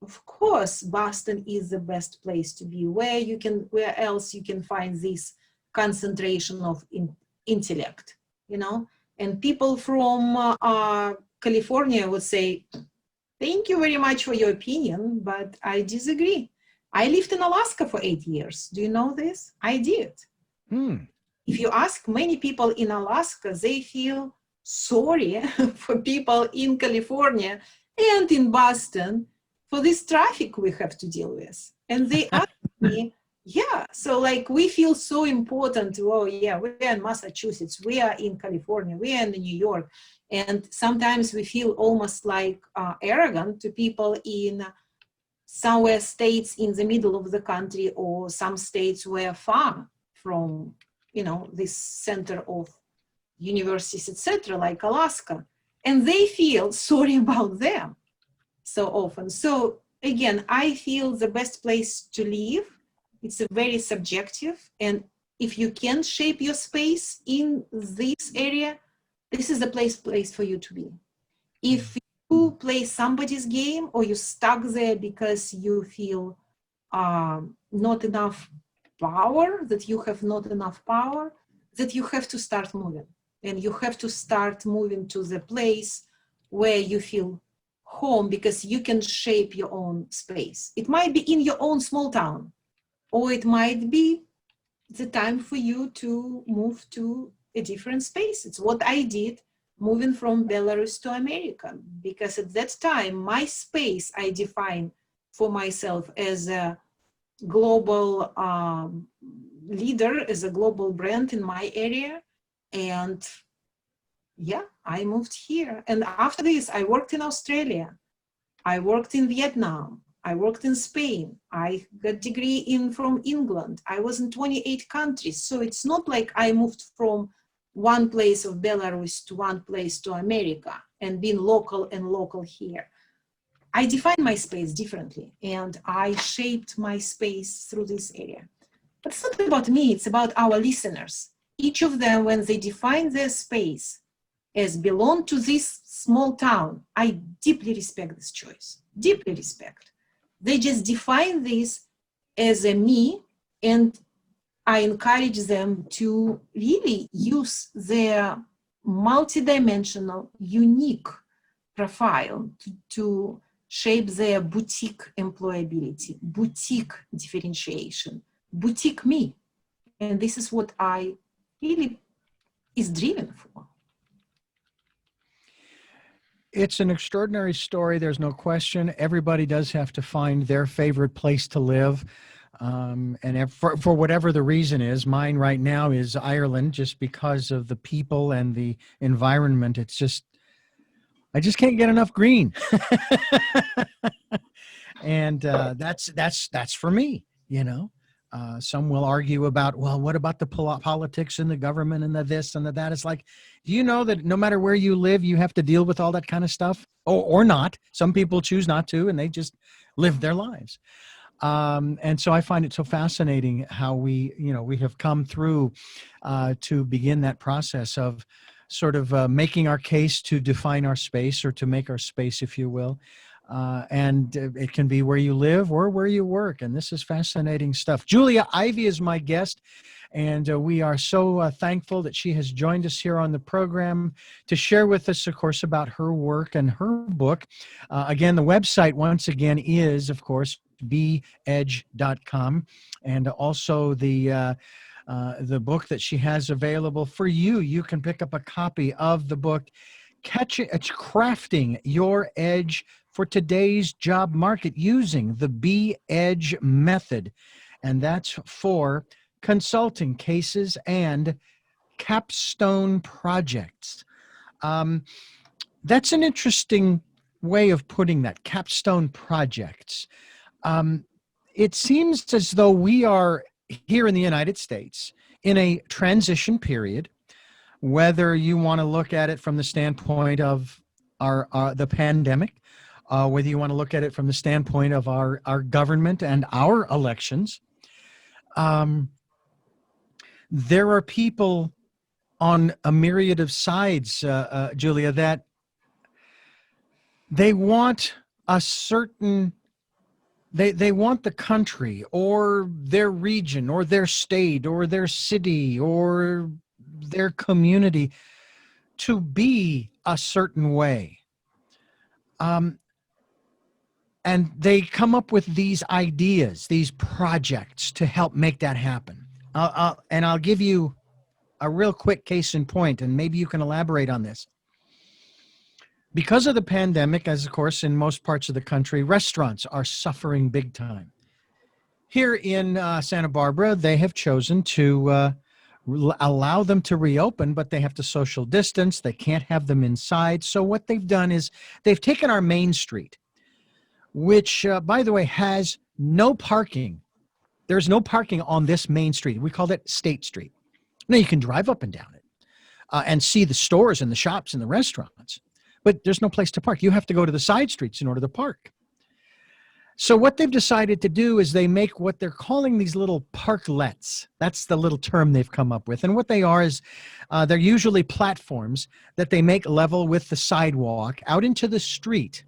of course, Boston is the best place to be. Where else you can find this concentration of intellect, And people from California would say, thank you very much for your opinion, but I disagree. I lived in Alaska for 8 years. Do you know this? I did. If you ask many people in Alaska, they feel sorry for people in California and in Boston for this traffic we have to deal with. And they ask me, yeah, so like we feel so important. Oh yeah, we're in Massachusetts, we are in California, we are in New York. And sometimes we feel almost like arrogant to people in somewhere states in the middle of the country, or some states were far from, this center of universities, etc., like Alaska. And they feel sorry about them so often. So again, I feel the best place to live, it's a very subjective. And if you can shape your space in this area, this is the place for you to be. If you play somebody's game, or you're stuck there because you feel not enough power, that you have not enough power, that you have to start moving. And you have to start moving to the place where you feel home, because you can shape your own space. It might be in your own small town, or it might be the time for you to move to a different space. It's what I did, moving from Belarus to America, because at that time, my space I defined for myself as a global leader, as a global brand in my area. And yeah, I moved here. And after this, I worked in Australia. I worked in Vietnam. I worked in Spain. I got degree from England. I was in 28 countries. So it's not like I moved from one place of Belarus to one place to America and being local here. I define my space differently, and I shaped my space through this area. But it's not about me, it's about our listeners. Each of them, when they define their space as belong to this small town, I deeply respect this choice, deeply respect. They just define this as a me, and I encourage them to really use their multidimensional, unique profile to shape their boutique employability, boutique differentiation, boutique me. And this is what I really is driven for. It's an extraordinary story. There's no question. Everybody does have to find their favorite place to live. For whatever the reason is, mine right now is Ireland, just because of the people and the environment. It's just, I just can't get enough green. And that's for me, you know. Some will argue about, well, what about the politics and the government and the this and the that? It's like, do you know that no matter where you live, you have to deal with all that kind of stuff, or not? Some people choose not to, and they just live their lives. And so I find it so fascinating how we have come through to begin that process of sort of making our case to define our space, or to make our space, if you will. And it can be where you live or where you work. And this is fascinating stuff. Julia Ivey is my guest, and we are so thankful that she has joined us here on the program to share with us, of course, about her work and her book. Again, the website, once again, is, of course, beedge.com, and also the book that she has available for you. You can pick up a copy of the book, It's Crafting Your Edge for Today's Job Market Using the Be Edge Method. And that's for consulting cases and capstone projects. That's an interesting way of putting that, capstone projects. It seems as though we are here in the United States in a transition period, whether you want to look at it from the standpoint of the pandemic, whether you want to look at it from the standpoint of our government and our elections. There are people on a myriad of sides, Julia, that they want a certain, they want the country or their region or their state or their city or their community to be a certain way. And they come up with these ideas, these projects to help make that happen. I'll give you a real quick case in point, and maybe you can elaborate on this. Because of the pandemic, as of course in most parts of the country, restaurants are suffering big time. Here in Santa Barbara, they have chosen to allow them to reopen, but they have to social distance. They can't have them inside. So what they've done is they've taken our main street, which, by the way, has no parking. There's no parking on this main street. We call it State Street. Now, you can drive up and down it and see the stores and the shops and the restaurants, but there's no place to park. You have to go to the side streets in order to park. So what they've decided to do is they make what they're calling these little parklets. That's the little term they've come up with. And what they are is they're usually platforms that they make level with the sidewalk out into the street,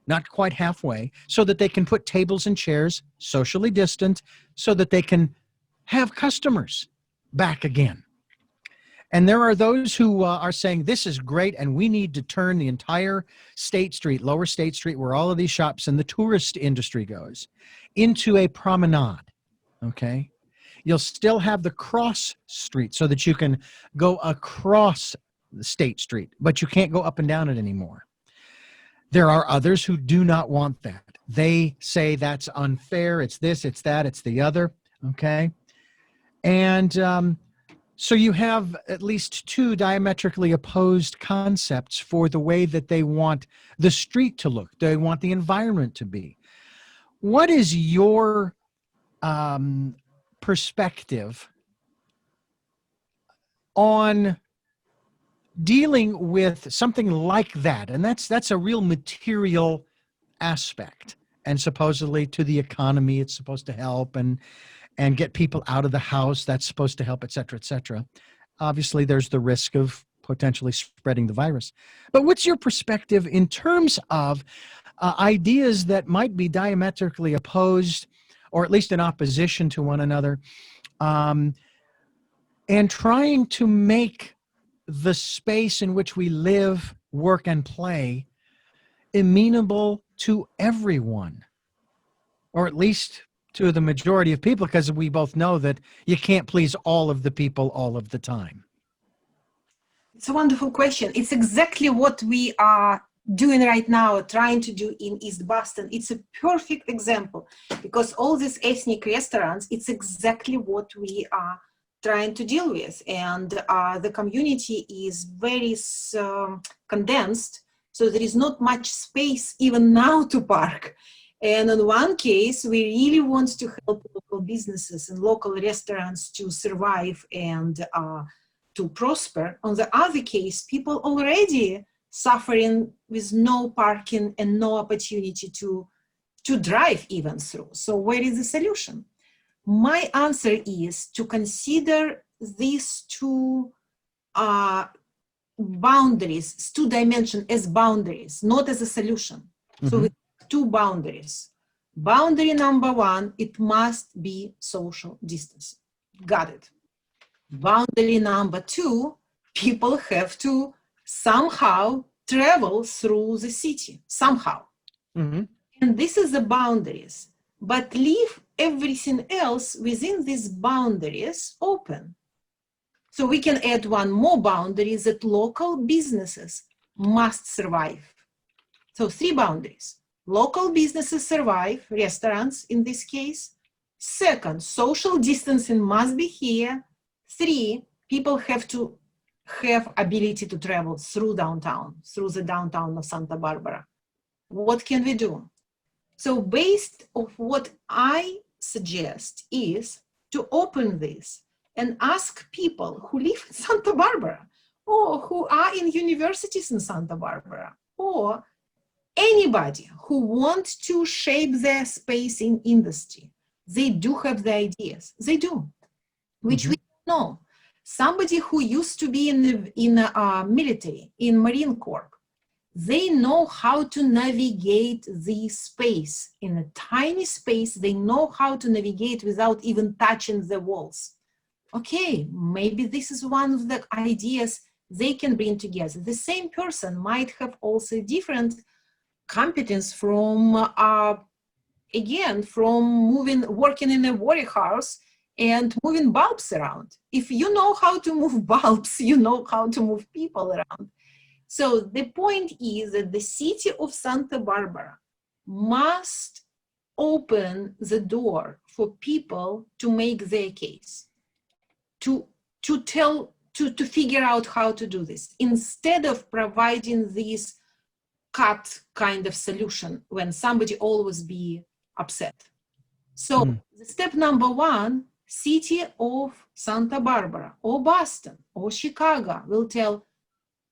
not quite halfway, so that they can put tables and chairs socially distant so that they can have customers back again. And there are those who are saying this is great and we need to turn the entire State Street, Lower State Street, where all of these shops and the tourist industry goes, into a promenade, okay? You'll still have the cross street so that you can go across the State Street, but you can't go up and down it anymore. There are others who do not want that. They say that's unfair. It's this, it's that, it's the other. Okay. And so you have at least two diametrically opposed concepts for the way that they want the street to look, they want the environment to be. What is your perspective on dealing with something like that? And that's a real material aspect. And supposedly to the economy, it's supposed to help and get people out of the house. That's supposed to help, et cetera, et cetera. Obviously, there's the risk of potentially spreading the virus. But what's your perspective in terms of ideas that might be diametrically opposed, or at least in opposition to one another, and trying to make the space in which we live, work, and play amenable to everyone, or at least to the majority of people, because we both know that you can't please all of the people all of the time? It's a wonderful question. It's exactly what we are doing right now, trying to do in East Boston. It's a perfect example, because all these ethnic restaurants, it's exactly what we are trying to deal with. And the community is very condensed, so there is not much space even now to park. And in one case, we really want to help local businesses and local restaurants to survive and to prosper. On the other case, people already suffering with no parking and no opportunity to drive even through. So where is the solution? My answer is to consider these two boundaries, two dimensions as boundaries, not as a solution. Mm-hmm. So with two boundaries. Boundary number one, it must be social distance. Got it. Boundary number two, people have to somehow travel through the city, somehow. Mm-hmm. And this is the boundaries, but leave everything else within these boundaries open. So we can add one more boundary, that local businesses must survive. So 3 boundaries. Local businesses survive, restaurants in this case. Second, social distancing must be here. 3, people have to have ability to travel through downtown, through the downtown of Santa Barbara. What can we do? So based on what I suggest is to open this and ask people who live in Santa Barbara, or who are in universities in Santa Barbara, or anybody who wants to shape their space in industry. They do have the ideas. They do, which mm-hmm. we know. Somebody who used to be in the military, in Marine Corps, they know how to navigate the space. In a tiny space, they know how to navigate without even touching the walls. Okay, maybe this is one of the ideas they can bring together. The same person might have also different competence from, again, from working in a warehouse and moving bulbs around. If you know how to move bulbs, you know how to move people around. So the point is that the city of Santa Barbara must open the door for people to make their case, to figure out how to do this, instead of providing this cut kind of solution when somebody always be upset. So the step number 1, city of Santa Barbara or Boston or Chicago will tell,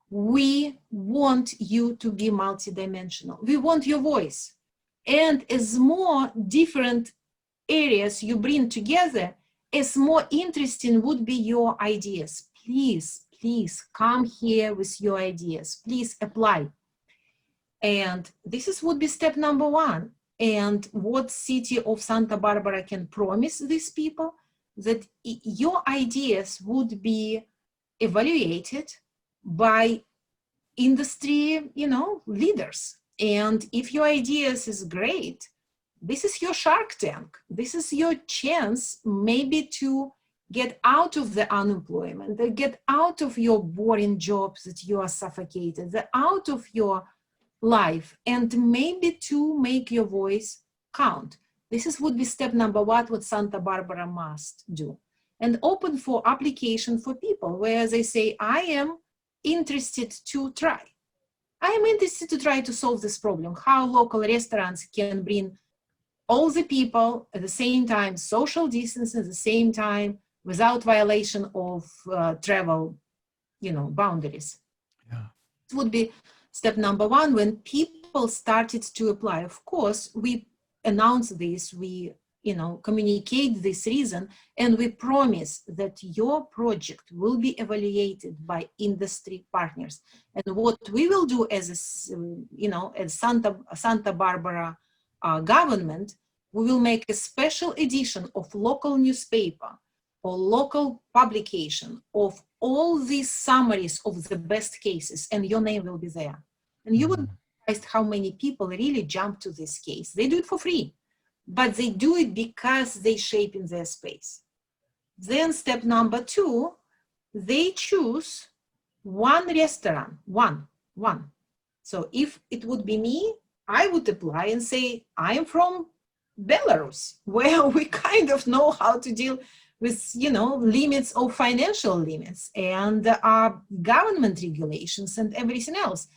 we want you to be multidimensional. We want your voice. And as more different areas you bring together, as more interesting would be your ideas. Please, please come here with your ideas. Please apply. And this would be step number 1. And what city of Santa Barbara can promise these people? That your ideas would be evaluated by industry, leaders. And if your ideas is great, this is your Shark Tank. This is your chance maybe to get out of the unemployment, get out of your boring jobs that you are suffocated, out of your live, and maybe to make your voice count. This is would be step number one, what Santa Barbara must do. And open for application for people where they say, I am interested to try. I am interested to try to solve this problem, how local restaurants can bring all the people at the same time, social distance at the same time, without violation of travel, boundaries. Yeah. It would be step number one. When people started to apply, of course, we announce this, we communicate this reason, and we promise that your project will be evaluated by industry partners. And what we will do as as Santa Barbara government, we will make a special edition of local newspaper or local publication of all these summaries of the best cases, and your name will be there. And you would be surprised how many people really jump to this case. They do it for free, but they do it because they shape in their space. Then step number two, they choose one restaurant, one. So if it would be me, I would apply and say, I am from Belarus, where we kind of know how to deal with, limits of financial limits and government regulations and everything else.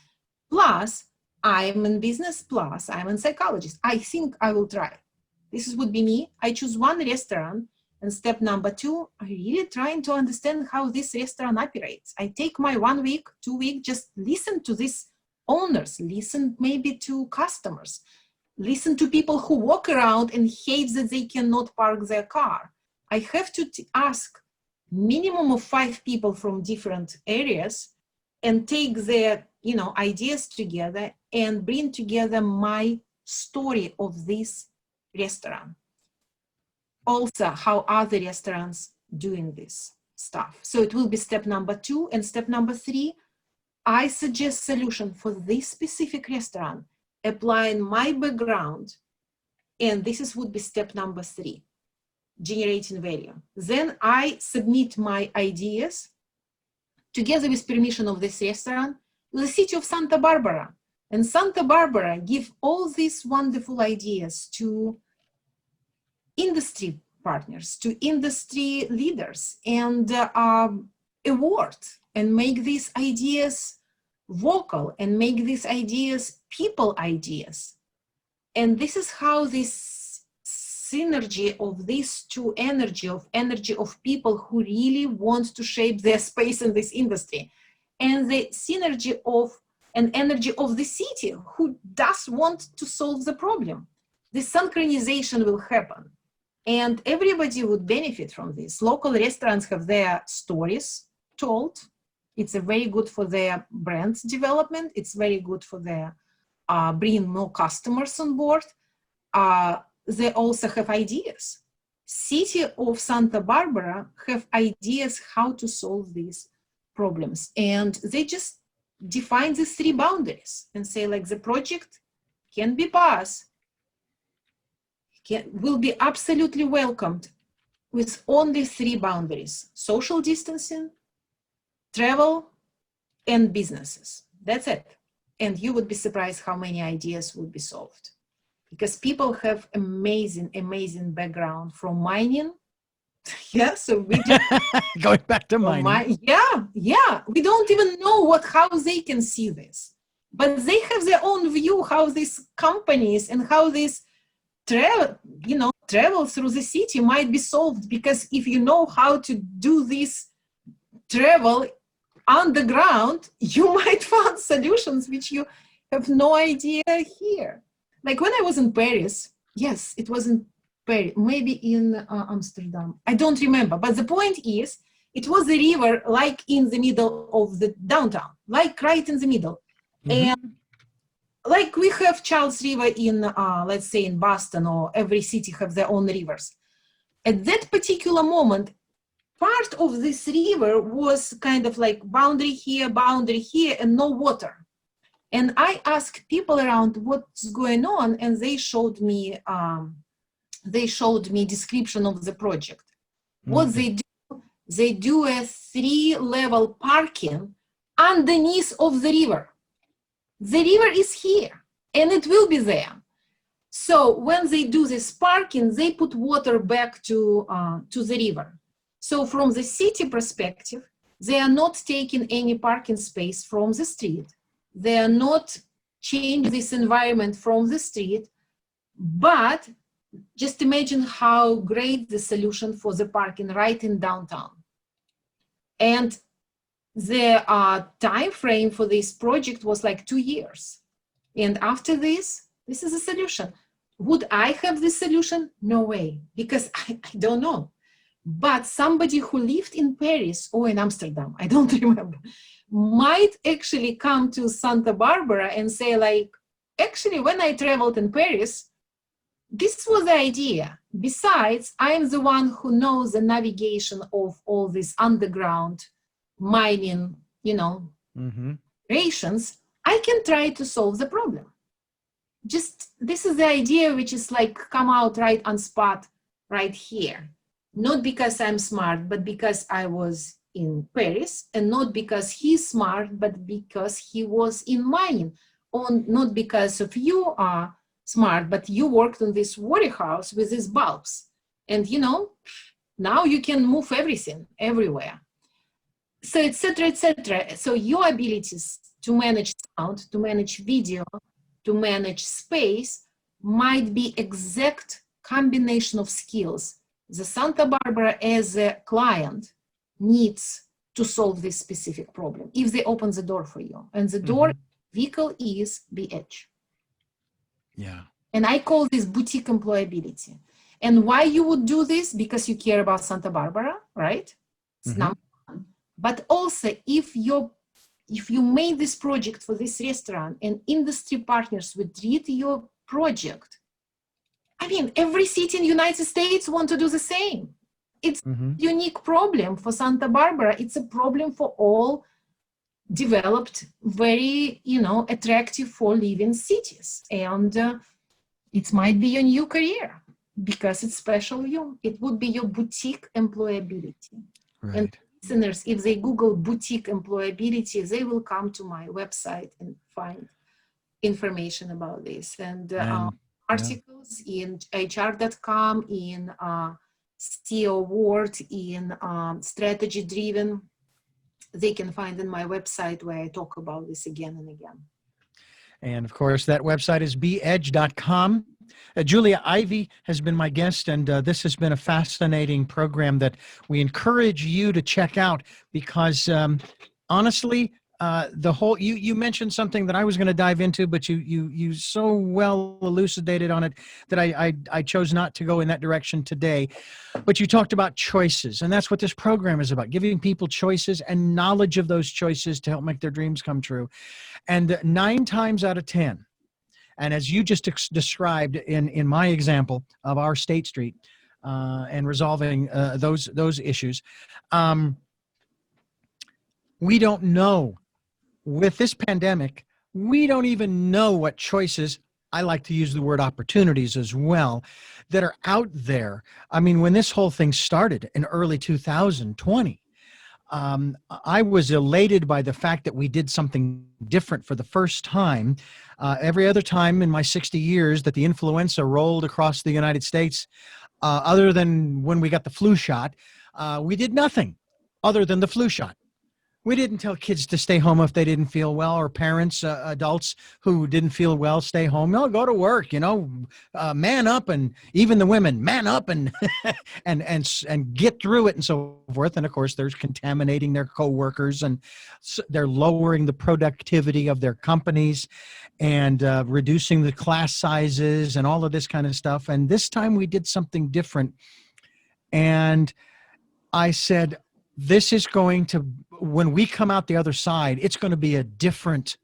Plus, I'm in business, plus I'm a psychologist. I think I will try. This would be me. I choose one restaurant, and step number two, I really trying to understand how this restaurant operates. I take my 1 week, 2 week, just listen to these owners, listen maybe to customers, listen to people who walk around and hate that they cannot park their car. I have to ask minimum of 5 people from different areas and take their, ideas together and bring together my story of this restaurant. Also, how other restaurants doing this stuff. So it will be step number 2, and step number 3, I suggest solution for this specific restaurant, applying my background, and this would be step number 3, generating value. Then I submit my ideas together with permission of this restaurant to the city of Santa Barbara. And Santa Barbara give all these wonderful ideas to industry partners, to industry leaders, and award and make these ideas vocal and make these ideas people ideas. And this is how this synergy of these two energy of people who really want to shape their space in this industry, and the synergy of an energy of the city who does want to solve the problem. The synchronization will happen, and everybody would benefit from this. Local restaurants have their stories told. It's very good for their brand development. It's very good for their bringing more customers on board. They also have ideas. City of Santa Barbara have ideas how to solve these problems, and they just define the 3 boundaries and say, like, the project can be passed, will be absolutely welcomed with only 3 boundaries: social distancing, travel, and businesses. That's it. And you would be surprised how many ideas would be solved, because people have amazing background from mining. Yeah, so we just going back to mining. Yeah. We don't even know how they can see this, but they have their own view how these companies and how this travel through the city might be solved. Because if you know how to do this travel underground, you might find solutions which you have no idea here. Like when I was in Paris, yes, it was in Paris, maybe in Amsterdam, I don't remember. But the point is, it was a river like in the middle of the downtown, like right in the middle. Mm-hmm. And like we have Charles River in, let's say in Boston, or every city have their own rivers. At that particular moment, part of this river was kind of like boundary here, and no water. And I asked people around what's going on, and they showed me description of the project. Mm-hmm. What they do a 3-level parking underneath of the river. The river is here and it will be there. So when they do this parking, they put water back to the river. So from the city perspective, they are not taking any parking space from the street. They are not changing this environment from the street, but just imagine how great the solution for the parking right in downtown. And the time frame for this project was like 2 years. And after this is a solution. Would I have this solution? No way, because I don't know. But somebody who lived in Paris or in Amsterdam, I don't remember, might actually come to Santa Barbara and say like, actually, when I traveled in Paris, this was the idea. Besides, I am the one who knows the navigation of all these underground mining, operations. I can try to solve the problem. Just, this is the idea which is like come out right on spot right here. Not because I'm smart, but because I was in Paris, and not because he's smart, but because he was in mining, or not because of you are smart, but you worked on this warehouse with these bulbs. And now you can move everything everywhere. So etc., etc. So your abilities to manage sound, to manage video, to manage space might be exact combination of skills the Santa Barbara as a client needs to solve this specific problem if they open the door for you. And the door vehicle is BH. Yeah. And I call this boutique employability. And why you would do this? Because you care about Santa Barbara, right? It's number one. But also if you made this project for this restaurant and industry partners would read your project, I mean, every city in the United States want to do the same. It's a unique problem for Santa Barbara. It's a problem for all developed, very, attractive for living cities. And it might be your new career because it's special you. It would be your boutique employability. Right. And listeners, if they Google boutique employability, they will come to my website and find information about this. And articles in hr.com, in CEO Word, in Strategy Driven, they can find in my website where I talk about this again and again. And of course, that website is beedge.com. Julia Ivey has been my guest, and this has been a fascinating program that we encourage you to check out because honestly, the whole you mentioned something that I was going to dive into, but you so well elucidated on it that I chose not to go in that direction today. But you talked about choices, and that's what this program is about: giving people choices and knowledge of those choices to help make their dreams come true. And 9 times out of 10, and as you just described in my example of our State Street and resolving those issues, we don't know. With this pandemic, we don't even know what choices, I like to use the word opportunities as well, that are out there. I mean, when this whole thing started in early 2020, I was elated by the fact that we did something different for the first time. Every other time in my 60 years that the influenza rolled across the United States, other than when we got the flu shot, we did nothing other than the flu shot. We didn't tell kids to stay home if they didn't feel well, or parents, adults who didn't feel well, stay home. No, go to work, man up, and even the women, man up and and get through it and so forth. And of course, there's contaminating their coworkers, and they're lowering the productivity of their companies and reducing the class sizes and all of this kind of stuff. And this time we did something different. And I said, this is going to, when we come out the other side, it's going to be a different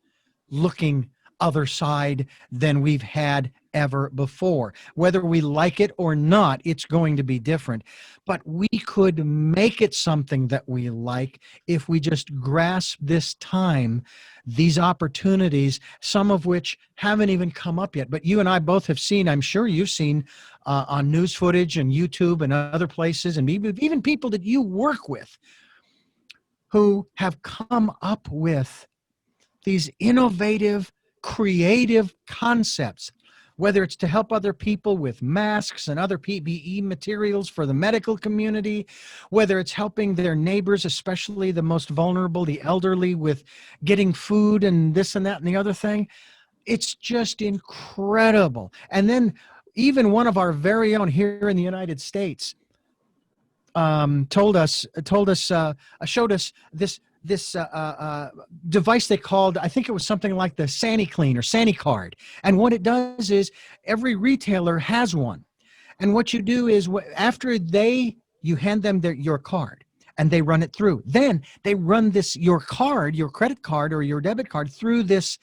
looking other side than we've had ever before. Whether we like it or not, it's going to be different. But we could make it something that we like if we just grasp this time, these opportunities, some of which haven't even come up yet. But you and I both have seen, I'm sure you've seen on news footage and YouTube and other places, and even people that you work with who have come up with these innovative creative concepts, whether it's to help other people with masks and other PPE materials for the medical community, whether it's helping their neighbors, especially the most vulnerable, the elderly, with getting food and this and that and the other thing. It's just incredible. And then even one of our very own here in the United States showed us this device they called, I think it was something like the SaniClean or SaniCard. And what it does is every retailer has one. And what you do is after you hand them your card and they run it through. Then they run your credit card or your debit card through this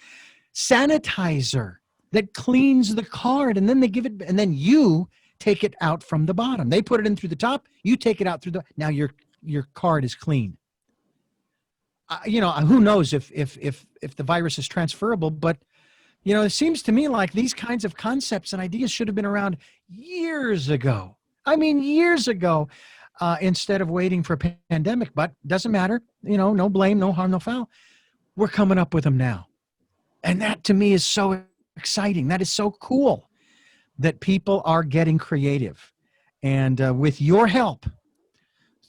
sanitizer that cleans the card, and then they give it, and then you take it out from the bottom. They put it in through the top, you take it out through now your card is clean. Who knows if the virus is transferable, but it seems to me like these kinds of concepts and ideas should have been around years ago. I mean, years ago, instead of waiting for a pandemic, but doesn't matter. No blame, no harm, no foul. We're coming up with them now. And that to me is so exciting. That is so cool that people are getting creative. And with your help,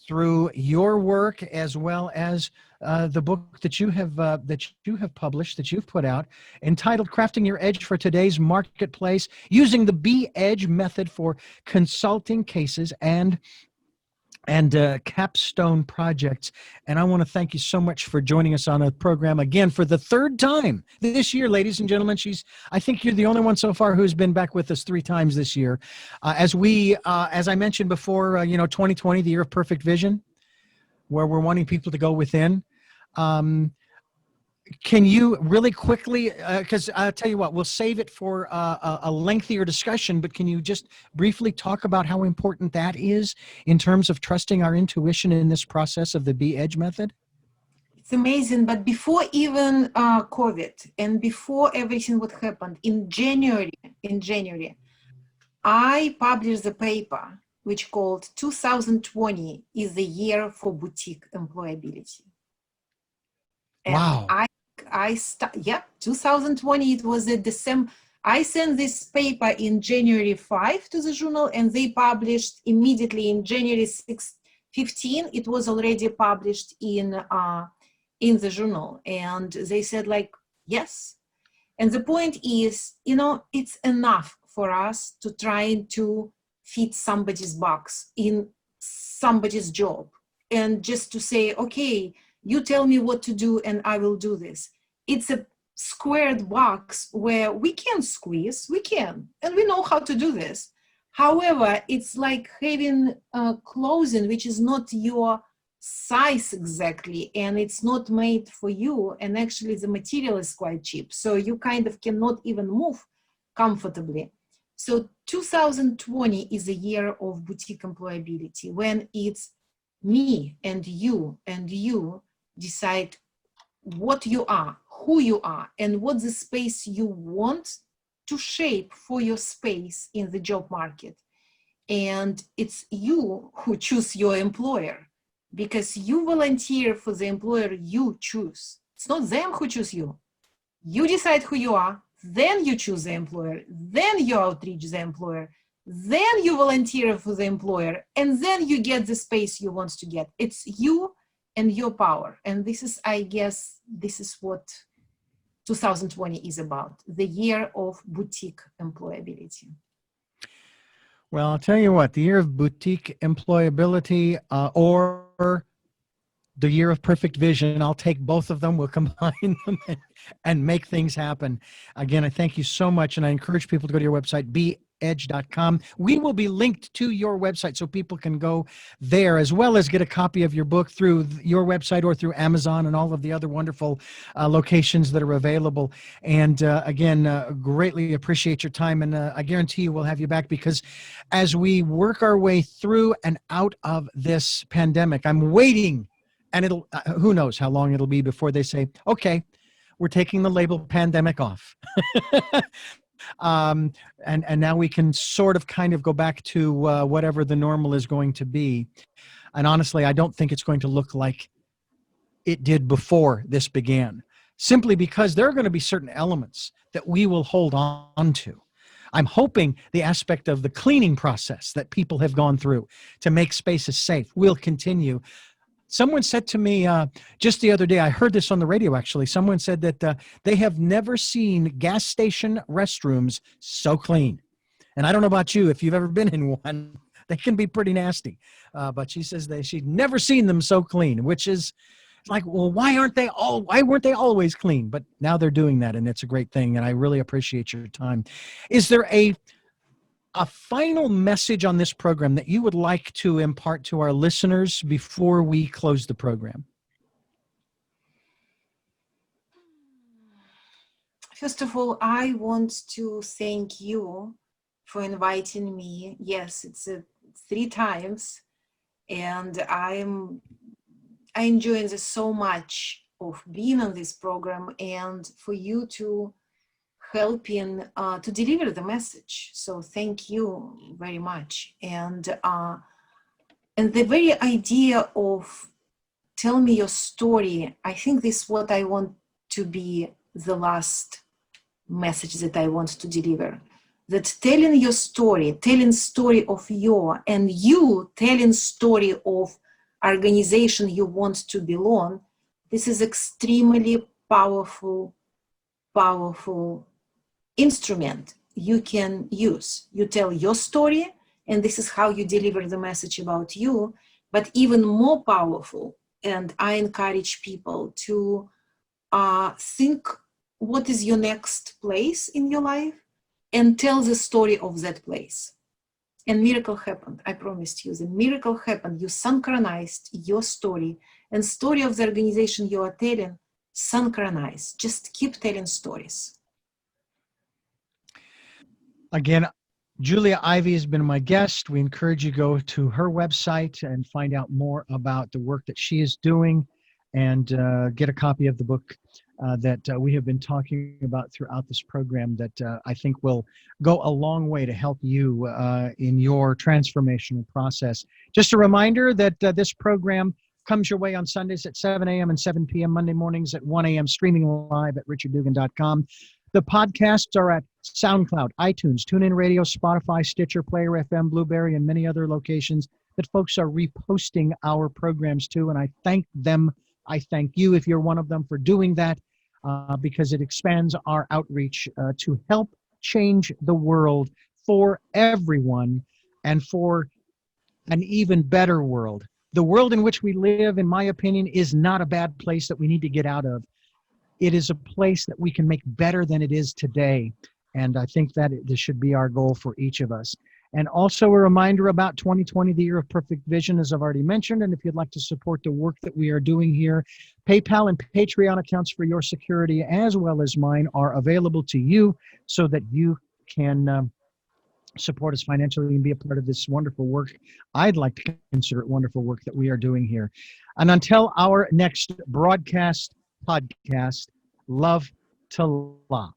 through your work, as well as the book that you have published, that you've put out, entitled "Crafting Your Edge for Today's Marketplace: Using the B-Edge Method for Consulting Cases and Capstone Projects." And I want to thank you so much for joining us on a program again for the third time this year, ladies and gentlemen. I think you're the only one so far who's been back with us 3 times this year. As I mentioned before, 2020, the year of perfect vision, where we're wanting people to go within. Can you really quickly, because I'll tell you what, we'll save it for a lengthier discussion, but can you just briefly talk about how important that is in terms of trusting our intuition in this process of the B-Edge method? It's amazing, but before even COVID and before everything what happened, in January, I published a paper which called 2020 is the year for boutique employability. And wow. 2020, it was at December. I sent this paper in January 5 to the journal, and they published immediately in January 15. It was already published in the journal, and they said yes. And the point is, it's enough for us to try to fit somebody's box in somebody's job, and just to say, okay, you tell me what to do and I will do this. It's a squared box where we can squeeze, and we know how to do this. However, it's like having clothing which is not your size exactly, and it's not made for you, and actually the material is quite cheap, so you kind of cannot even move comfortably. So 2020 is a year of boutique employability, when it's me and you decide what you are, who you are, and what the space you want to shape for your space in the job market. And it's you who choose your employer, because you volunteer for the employer you choose. It's not them who choose you. You decide who you are, then you choose the employer, then you outreach the employer, then you volunteer for the employer, and then you get the space you want to get. It's you and your power. And this is, I guess, this is what 2020 is about, the year of boutique employability. Well, I'll tell you what, the year of boutique employability or the year of perfect vision, I'll take both of them. We'll combine them and make things happen. Again, I thank you so much, and I encourage people to go to your website, bedge.com. We will be linked to your website so people can go there, as well as get a copy of your book through your website or through Amazon and all of the other wonderful locations that are available. And again, greatly appreciate your time, and I guarantee you we'll have you back, because as we work our way through and out of this pandemic, I'm waiting, and it'll who knows how long it'll be before they say, okay, we're taking the label pandemic off. And now we can sort of kind of go back to whatever the normal is going to be. And honestly, I don't think it's going to look like it did before this began. simply because there are going to be certain elements that we will hold on to. I'm hoping the aspect of the cleaning process that people have gone through to make spaces safe will continue. Someone said to me just the other day, I heard this on the radio actually. Someone said that they have never seen gas station restrooms so clean. And I don't know about you, if you've ever been in one, they can be pretty nasty. But she says she'd never seen them so clean, which is like, well, why weren't they always clean? But now they're doing that, and it's a great thing. And I really appreciate your time. Is there a final message on this program that you would like to impart to our listeners before we close the program? First of all, I want to thank you for inviting me. Yes, it's 3 times, and I'm enjoying this so much of being on this program, and for you to helping to deliver the message. So thank you very much. And the very idea of tell me your story, I think this is what I want to be the last message that I want to deliver. That telling your story, telling story of your, and you telling story of organization you want to belong, this is extremely powerful instrument you can use. You tell your story, and this is how you deliver the message about you, but even more powerful. And I encourage people to think what is your next place in your life and tell the story of that place. And miracle happened. I promised you, the miracle happened. You synchronized your story and story of the organization you are telling, synchronize. Just keep telling stories. Again, Julia Ivey has been my guest. We encourage you to go to her website and find out more about the work that she is doing, and get a copy of the book that we have been talking about throughout this program that I think will go a long way to help you in your transformational process. Just a reminder that this program comes your way on Sundays at 7 a.m. and 7 p.m., Monday mornings at 1 a.m., streaming live at richarddugan.com. The podcasts are at SoundCloud, iTunes, TuneIn Radio, Spotify, Stitcher, Player FM, Blueberry, and many other locations that folks are reposting our programs to, and I thank them. I thank you, if you're one of them, for doing that, because it expands our outreach to help change the world for everyone and for an even better world. The world in which we live, in my opinion, is not a bad place that we need to get out of. It is a place that we can make better than it is today. And I think that this should be our goal for each of us. And also a reminder about 2020, the year of perfect vision, as I've already mentioned. And if you'd like to support the work that we are doing here, PayPal and Patreon accounts for your security as well as mine are available to you so that you can support us financially and be a part of this wonderful work. I'd like to consider it wonderful work that we are doing here. And until our next broadcast, podcast, love to la.